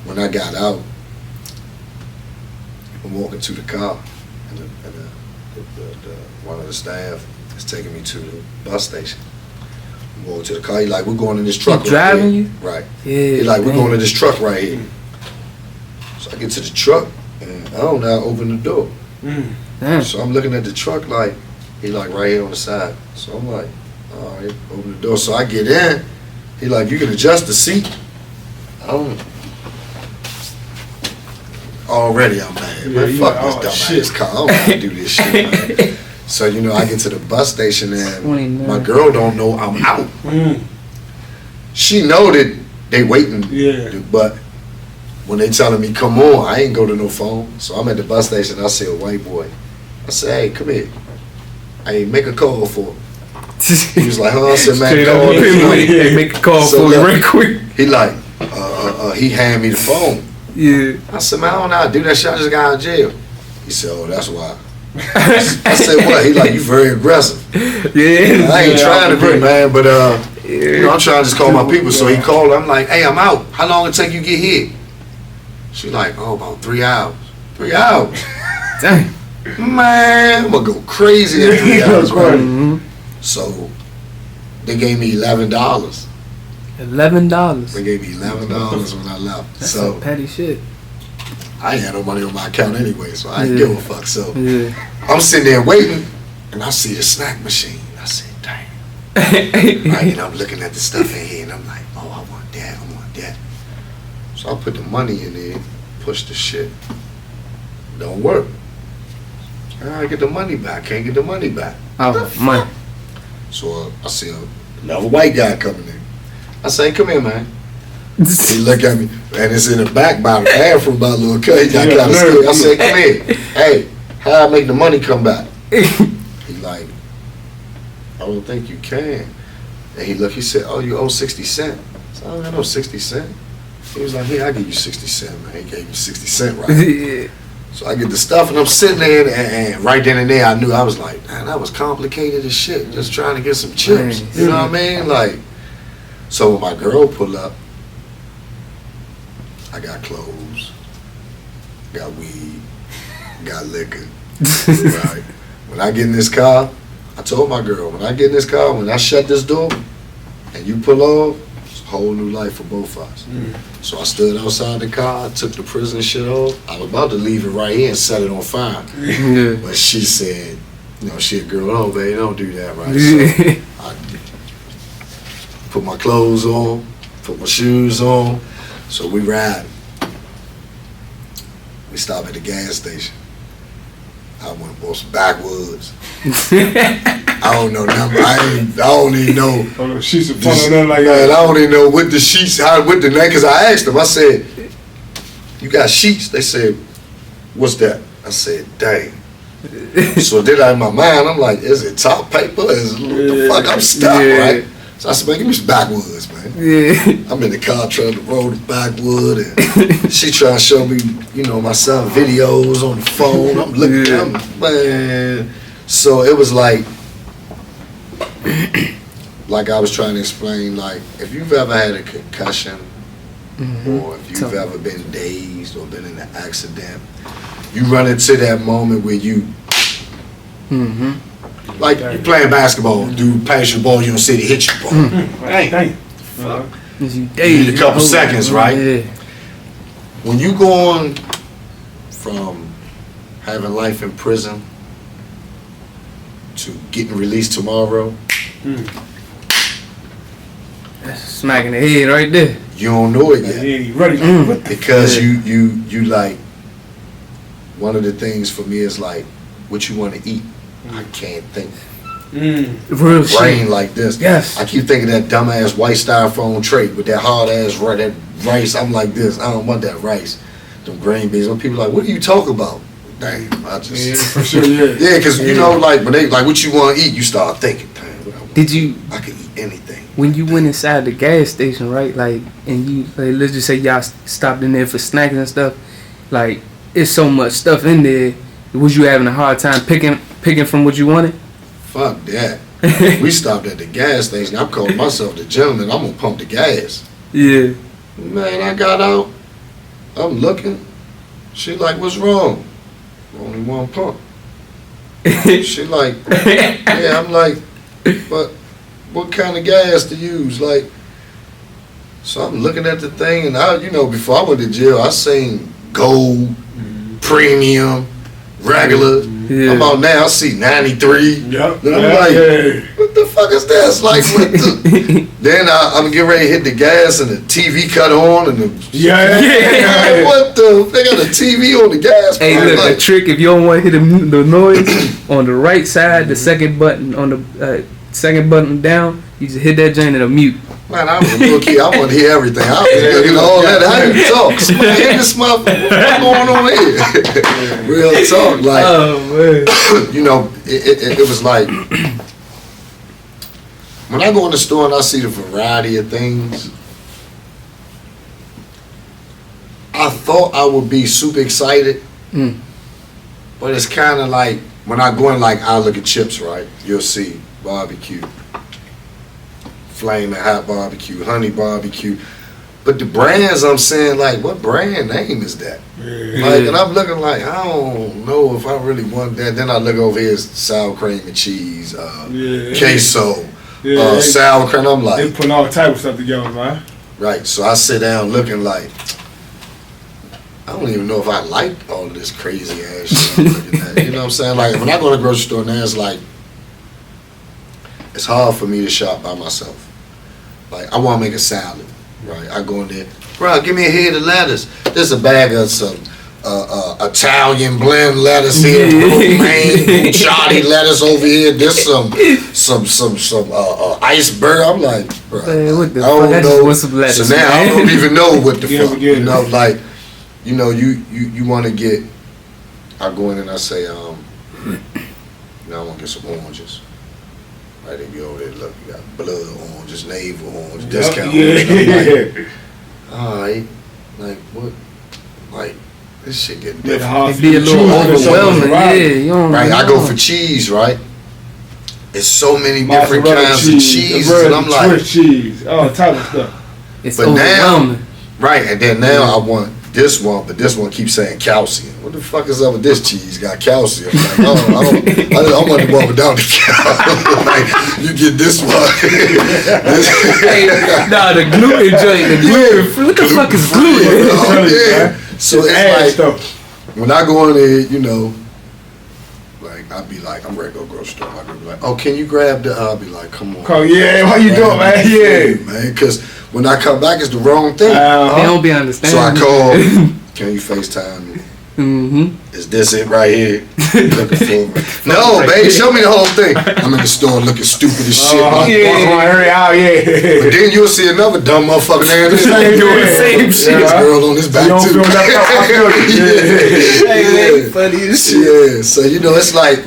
when I got out, I'm walking to the car, and one of the staff is taking me to the bus station. I'm walking to the car, he like, we're going in this truck right driving here. You? Right. Yeah, he like, we're going in this truck right here. So I get to the truck, and I don't know, I open the door. So I'm looking at the truck like, he like right here on the side. So I'm like, all right, open the door. So I get in, he like, you can adjust the seat. I don't, already I'm mad, man, fuck this dumbass car, I don't know how to do this shit, man. So, you know, I get to the bus station and my girl don't know I'm out. She know that they waiting, but when they telling me come on, I ain't go to no phone. So I'm at the bus station, I see a white boy. I said, hey, come here. Hey, make a call for him. He was like, huh? I said, man, call him. Hey, make a call for him right quick. He like, he handed me the phone. Yeah. I said, man, I don't know how to do that shit. I just got out of jail. He said, oh, that's why. I said, what? He like, you very aggressive. Yeah. I ain't trying to be, man, but you know, I'm trying to just call my people. So he called. I'm like, hey, I'm out. How long it take you get here? She like, oh, about 3 hours. 3 hours. Dang. Man, I'm gonna go crazy in 3 hours, right? Mm-hmm. So they gave me $11. $11. They gave me $11 when I left. That's so some petty shit. I ain't had no money on my account anyway, so I didn't give a fuck. So I'm sitting there waiting, and I see the snack machine. I said, damn. Right, and I'm looking at the stuff in here, and I'm like, oh, I want that, I want that. So I put the money in there, push the shit. Don't work. I get the money back. Can't get the money back. Oh, money. So I see another white guy coming in. I say, come here, man. He look at me, and it's in the back by the bathroom, by a little cut. He got kind of scared. I said, come here. Hey, how I make the money come back? He like, I don't think you can. And he said, oh, you owe 60 cents. I said, I don't got no 60 cents. He was like, here, I give you 60 cents, man. He gave me 60 cents, right? So I get the stuff, and I'm sitting there, and right then and there, I knew. I was like, man, that was complicated as shit. Just trying to get some chips. You know what I mean? Like, so when my girl pull up, I got clothes, got weed, got liquor. Right? When I get in this car, I told my girl, when I get in this car, when I shut this door, and you pull off, it's a whole new life for both of us. So I stood outside the car, took the prison shit off. I was about to leave it right here and set it on fire. But she said, you know, she a girl, oh, baby, don't do that, right? So I put my clothes on, put my shoes on. So we ride. We stop at the gas station. I went and bought some backwoods. I don't know nothing. I don't even know. Oh, no, sheets of fun on them like that. that. I don't even know what the sheets, what the name, because I asked them, I said, you got sheets? They said, what's that? I said, dang. So then in my mind, I'm like, is it top paper? What the fuck? I'm stuck, right? So I said, man, give me some backwoods, man. I'm in the car trying to roll the backwood, and she trying to show me, you know, my son videos on the phone. I'm looking, man. So it was like I was trying to explain, like, if you've ever had a concussion, or if you've ever been dazed or been in an accident, you run into that moment where you, like you're playing basketball, dude pass your ball, you don't see it hit your ball. Dang. Fuck. You need a couple seconds, right? Yeah. When you go on from having life in prison to getting released tomorrow, That's smacking the head right there. you don't know it yet. Yeah, you ready? Because you like, one of the things for me is like, what you want to eat. I can't think. Real shit. Brain like this. Yes. I keep thinking that dumbass white styrofoam tray with that hard ass that rice. I'm like this. I don't want that rice. Them green beans. When people are like, what are you talking about? Damn, I just. Yeah, for sure, yeah. Yeah, because you know, like when they like what you want to eat, you start thinking. Damn, what I want. Did you? I could eat anything. When you went inside the gas station, right? Like, and you, like, let's just say y'all stopped in there for snacks and stuff. Like, it's so much stuff in there. Was you having a hard time picking from what you wanted? Fuck that. We stopped at the gas station. I'm calling myself the gentleman. I'm gonna pump the gas. Yeah. Man, I got out. I'm looking. She like, what's wrong? Only one pump. She like, yeah. I'm like, but what kind of gas to use? Like, so I'm looking at the thing, and I, you know, before I went to jail, I seen gold, premium, regular. Yeah. I'm out now. I see 93. Yep. And I'm like, what the fuck is this? Like, what the? Then I'm getting ready to hit the gas, and the TV cut on, and the what the? They got a TV on the gas. Hey, look, like, a trick, if you don't want to hear the noise, on the right side, the second button on the second button down, you just hit that joint, it'll mute. Man, I was a little kid. I want to hear everything. I was looking at all that. How you talk? Somebody hear this motherfucker? What's going on here? Real talk. Like, Oh, man. you know, it was like, when I go in the store and I see the variety of things, thought I would be super excited, but it's kind of like when I go in, like I look at chips, right? You'll see barbecue, flaming hot barbecue, honey barbecue. But the brands, I'm saying, like, what brand name is that? Like, and I'm looking like, I don't know if I really want that. Then I look over here, sour cream and cheese, queso, sour cream. I'm like, they putting all type of stuff together, man. Right. So I sit down looking like, I don't even know if I like all of this crazy ass shit I'm looking at. You know what I'm saying? Like, when I go to the grocery store now, it's like, it's hard for me to shop by myself. Like, I want to make a salad. Right, I go in there, bro, give me a head of lettuce. There's a bag of some Italian blend lettuce here, romaine, bucciati lettuce over here. There's some iceberg. I'm like, bro, what the I don't fuck? know. What's some lettuce, So now I don't even know what the fuck. Yeah. You know, like, you know, you want to get. I go in and I say, I want to get some oranges. Right, they be over there, look, you got blood oranges, navel oranges, discount oranges. Like, alright, like, what? Like, this shit getting different. It'd be a little overwhelming, you don't Right, know. I go for cheese, right? It's so many different kinds of cheese, and I'm like, cheese, all type of stuff. It's but overwhelming. Right, and then now I want this one, but this one keeps saying calcium. What the fuck is up with this cheese? Got calcium. Like, I want the one without the calcium. Like, you get this one. Hey, nah, the gluten joint, the gluten. What the fuck is gluten? Yeah. So it's like, when I go in there, you know, like, I'll be like, I'm ready to go grocery store. I'll be like, oh, can you grab the, I'll be like, come on. Yeah, how you doing, man? Yeah. Man, because when I come back, it's the wrong thing. They don't be understanding. So I call, can you FaceTime me? Is this it right here? Looking for me. No, baby, show me the whole thing. I'm in the store looking stupid as shit. Hurry out, But then you'll see another dumb motherfucker there doing the same shit. This girl on his back too. Funny as shit. Yeah, so you know, it's like,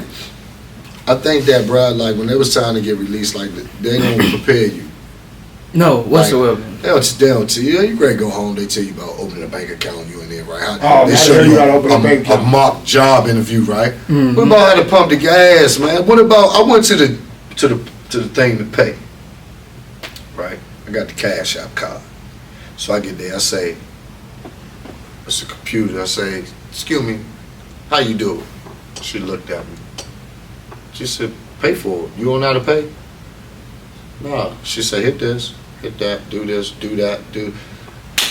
I think that, bro, like when they was trying to get released, like they don't prepare you. No, whatsoever. They don't tell you. You great go home. They tell you about opening a bank account. You in there, right? They show you how to open a bank a account. mock job interview, right? What about how to pump the gas, man? What about I went to the thing to pay, right? I got the Cash App card, so I get there. I say, it's a computer. I say, excuse me, how you do it? She looked at me. She said, pay for it. You don't know how to pay? No. She said, hit this, hit that, do this, do that, do.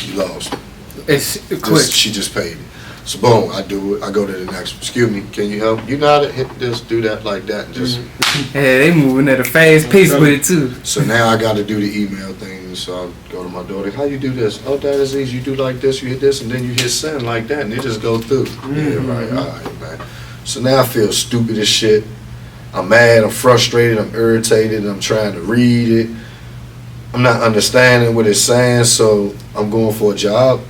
You lost. It's quick. She just paid it. So boom, I do it. I go to the next one. Excuse me, can you help? You know how to hit this, do that, like that, and just. Yeah, they moving at a fast pace with it too. So now I got to do the email thing. So I go to my daughter. How you do this? Oh, that is easy. You do like this. You hit this, and then you hit send like that, and it just go through. Yeah, right. All right, man. So now I feel stupid as shit. I'm mad, I'm frustrated, I'm irritated, I'm trying to read it. I'm not understanding what it's saying, so I'm going for a job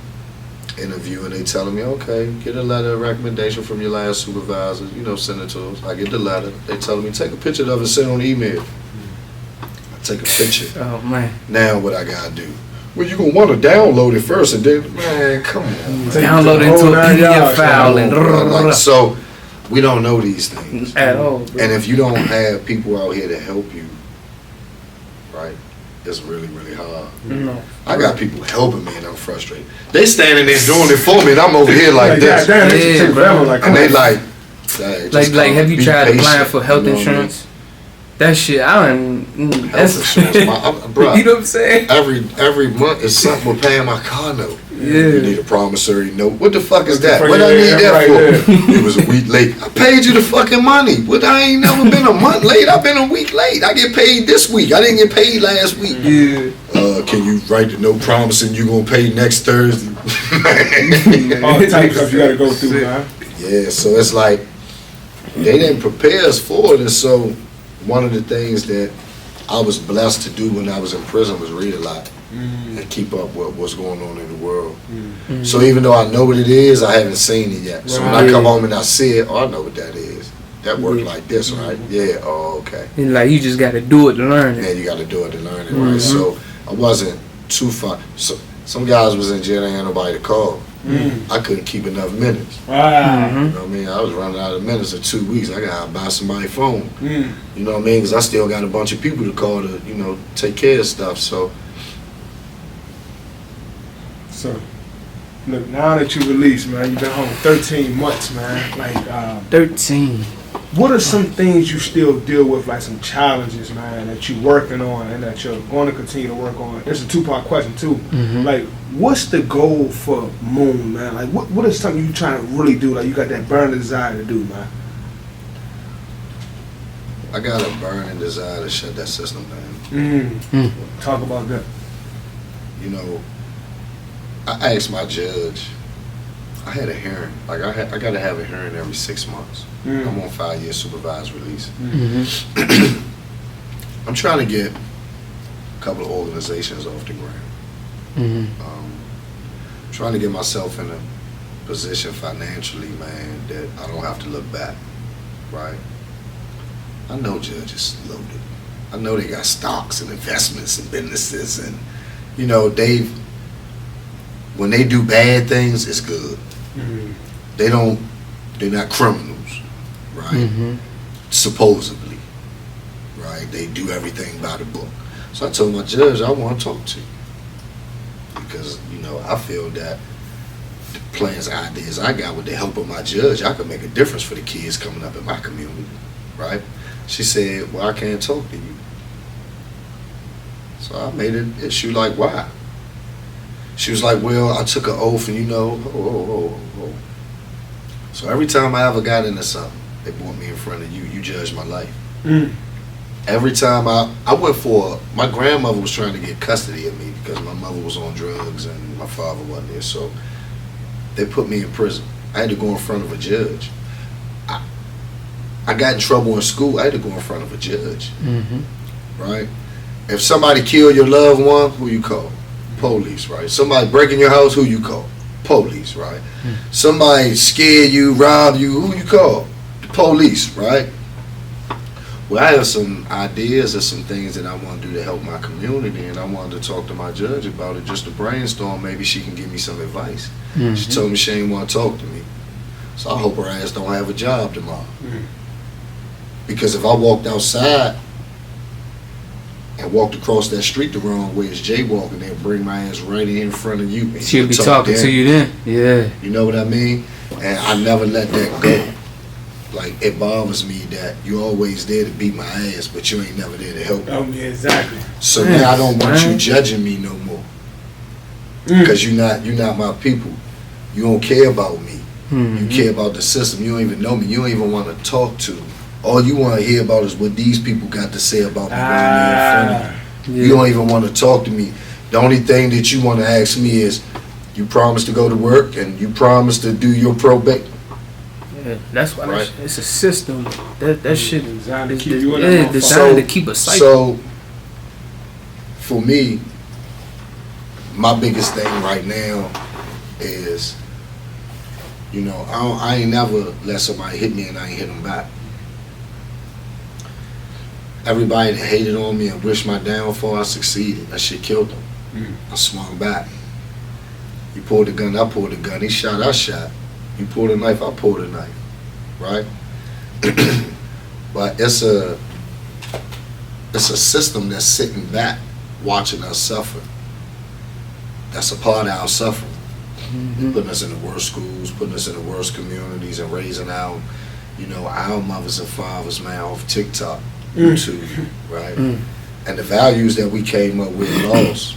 interview and they telling me, okay, get a letter of recommendation from your last supervisor, you know, send it to us. I get the letter. They telling me, take a picture of it, send it on email. I take a picture. Oh, man. Now what I gotta do? Well, you're gonna want to download it first and then, man, come on. Download it into a PDF file and like, so we don't know these things at all. Bro. and if you don't have people out here to help you, right, it's really, really hard. No. I got people helping me and I'm frustrated. They standing there doing it for me and I'm over here like this. Damn, Yeah, bro. And they like, have you tried applying for health insurance? That shit, I don't. Health insurance, bro. You know what I'm saying? Every month is something with paying my car note. Yeah. You need a promissory note. What the fuck is that? What I need that for? It was a week late. I paid you the fucking money. What? I ain't never been a month late. I've been a week late. I get paid this week. I didn't get paid last week. Yeah. Can you write the note promising you gonna pay next Thursday? All the type of stuff you gotta go through, man. Yeah, so it's like they didn't prepare us for it, and so one of the things that I was blessed to do when I was in prison was read a lot and keep up with what's going on in the world. So even though I know what it is, I haven't seen it yet. So when I come home and I see it, oh, I know what that is. That worked like this, right? Yeah, oh, okay. And like you just gotta do it to learn it. Yeah, you gotta do it to learn it, right? So I wasn't too far. So some guys was in jail and had nobody to call. I couldn't keep enough minutes. Wow. You know what I mean? I was running out of minutes in 2 weeks. I got to buy somebody's phone. Mm. You know what I mean? Because I still got a bunch of people to call to, you know, take care of stuff. So look, now that you released, man, you've been home 13 months, man. Like, 13. what are some things you still deal with, like some challenges, man, that you're working on and that you're going to continue to work on? It's a two-part question, too. Mm-hmm. Like, what's the goal for Moon, man? Like, what is something you trying to really do? Like, you got that burning desire to do, man? I got a burning desire to shut that system down. Talk about that. You know, I asked my judge. I had a hearing. Like I got to have a hearing every 6 months. I'm on 5-year supervised release. Mm-hmm. I'm trying to get a couple of organizations off the ground. Mm-hmm. Trying to get myself in a position financially, man, that I don't have to look back. Right? I know judges loaded. I know they got stocks and investments and businesses, and you know when they do bad things, it's good. They're not criminals, right? Mm-hmm. Supposedly, right? They do everything by the book. So I told my judge I want to talk to you because you know I feel that the plans and ideas I got with the help of my judge, I could make a difference for the kids coming up in my community, right? She said, "Well, I can't talk to you." So I made an issue like, why? She was like, "Well, I took an oath, and you know, So every time I ever got into something, they brought me in front of you. You judged my life. Every time I went for, my grandmother was trying to get custody of me because my mother was on drugs and my father wasn't there. So they put me in prison. I had to go in front of a judge. I got in trouble in school. I had to go in front of a judge. Right? If somebody killed your loved one, who you call? Police, right? Somebody breaking your house, who you call? Police, right? Somebody scare you, rob you, who you call? The police, right? Well, I have some ideas or some things that I want to do to help my community, and I wanted to talk to my judge about it just to brainstorm. Maybe she can give me some advice. She told me she didn't want to talk to me. So I hope her ass don't have a job tomorrow. Because if I walked outside and walked across that street the wrong way as jaywalking, they'll bring my ass right in front of you. And she'll be talking to you then. Yeah. You know what I mean? And I never let that go. Like, it bothers me that you're always there to beat my ass, but you ain't never there to help me. Oh, yeah, exactly. So now I don't want you judging me no more. Because you're not my people. You don't care about me. You care about the system. You don't even know me. You don't even want to talk to me. All you want to hear about is what these people got to say about me when I'm in front of you. You don't even want to talk to me. The only thing that you want to ask me is, you promise to go to work and you promise to do your probate. Yeah, that's why right. It's a system. That shit is designed designed to keep you in that designed to keep a cycle. So, for me, my biggest thing right now is, you know, I ain't never let somebody hit me and I ain't hit them back. Everybody that hated on me and wished my downfall, I succeeded. That shit killed them. I swung back. He pulled the gun, I pulled the gun. He shot, I shot. You pulled a knife, I pulled a knife. Right? But it's a system that's sitting back watching us suffer. That's a part of our suffering. Putting us in the worst schools, putting us in the worst communities, and raising our, you know, our mothers and fathers, man, off TikTok, YouTube, right? And the values that we came up with lost,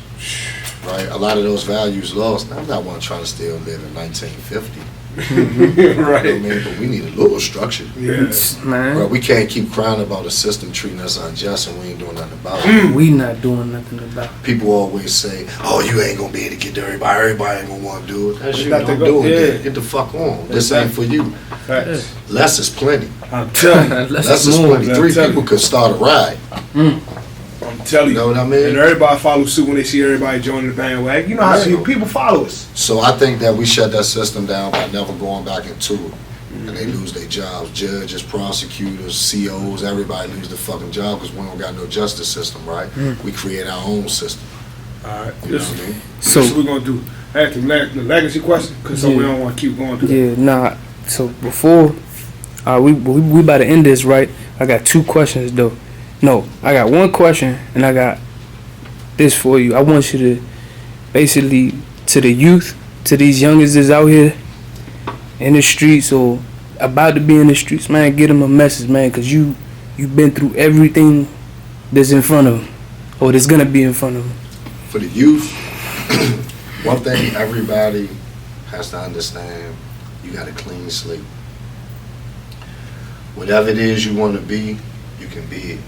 right? A lot of those values lost. Now, I'm not one trying to still live in 1950. Right. You know what I mean? But we need a little structure. Yes. Man. Right? We can't keep crying about a system treating us unjust and we ain't doing nothing about it. We not doing nothing about it. People always say, "Oh, you ain't gonna be able to get to everybody. Everybody ain't gonna want to do it." That's you. Not to Don't go- do it. yeah. Then. Get the fuck on. This ain't for you. Facts. Less is plenty. I'm telling you. Less is plenty. I'm 3 telling people you. could start a ride. I'm telling you. You know what I mean? And everybody follow suit when they see everybody joining the bandwagon. You know how people follow us. So I think that we shut that system down by never going back into it. And they lose their jobs. Judges, prosecutors, COs, everybody lose their fucking job because we don't got no justice system, right? We create our own system. All right. You know what I mean? So This what we're gonna do. Ask the legacy question, cause so we don't want to keep going through that. yeah, nah. So before we about to end this, right? I got 2 questions though. No, I got 1 question and I got this for you. I want you to basically, to the youth, to these youngers that's out here in the streets or about to be in the streets, man, get them a message, man, cause you've been through everything that's in front of them or that's gonna be in front of them. For the youth, one thing everybody has to understand, you got a clean slate. Whatever it is you want to be, you can be it.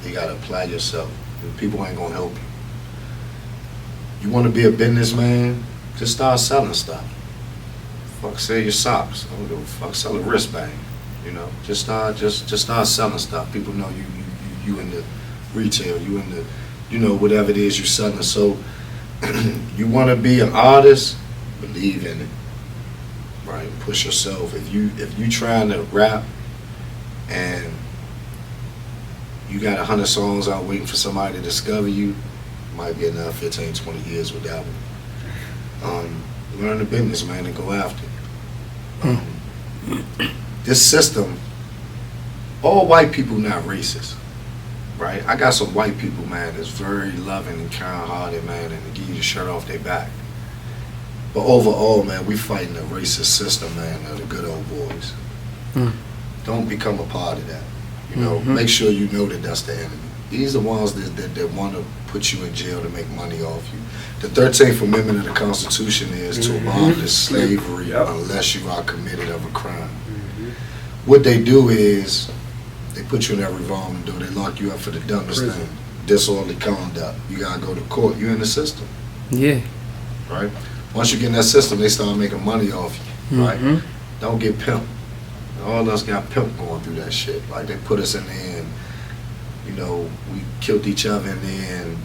You got to apply yourself. People ain't going to help you. You want to be a businessman, just start selling stuff. Fuck, sell your socks. I don't give a fuck, sell a wristband. You know, just start selling stuff. People know you in the retail, you in the, you know, whatever it is you're selling. So you want to be an artist, believe in it, right? Push yourself. If you trying to rap and you got 100 songs out waiting for somebody to discover you, might be enough 15, 20 years with that one. Learn the business, man, and go after it. This system, all white people not racist, right? I got some white people, man, that's very loving and kind-hearted, man, and they give you the shirt off their back. But overall, man, we fighting a racist system, man, of the good old boys. Don't become a part of that. You know, make sure you know that that's the enemy. These are the ones that want to put you in jail to make money off you. The 13th Amendment of the Constitution is to abolish slavery unless you are committed of a crime. What they do is they put you in that revolving door. They lock you up for the dumbest thing, disorderly conduct. You gotta go to court. You're in the system. Yeah. Right. Once you get in that system, they start making money off you. Right. Don't get pimped. All of us got pimped going through that shit. Like they put us in there and, you know, we killed each other in there and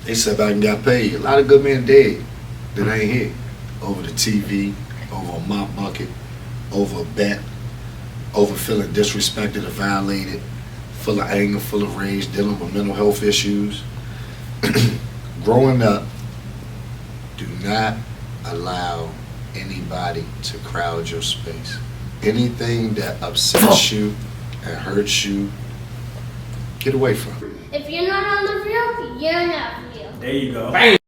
they sat back and got paid. A lot of good men dead that ain't here. Over the TV, over a mop bucket, over a bet, over feeling disrespected or violated, full of anger, full of rage, dealing with mental health issues. Growing up, do not allow anybody to crowd your space. Anything that upsets you and hurts you, get away from it. If you're not on the field, you're not real. There you go. Bam!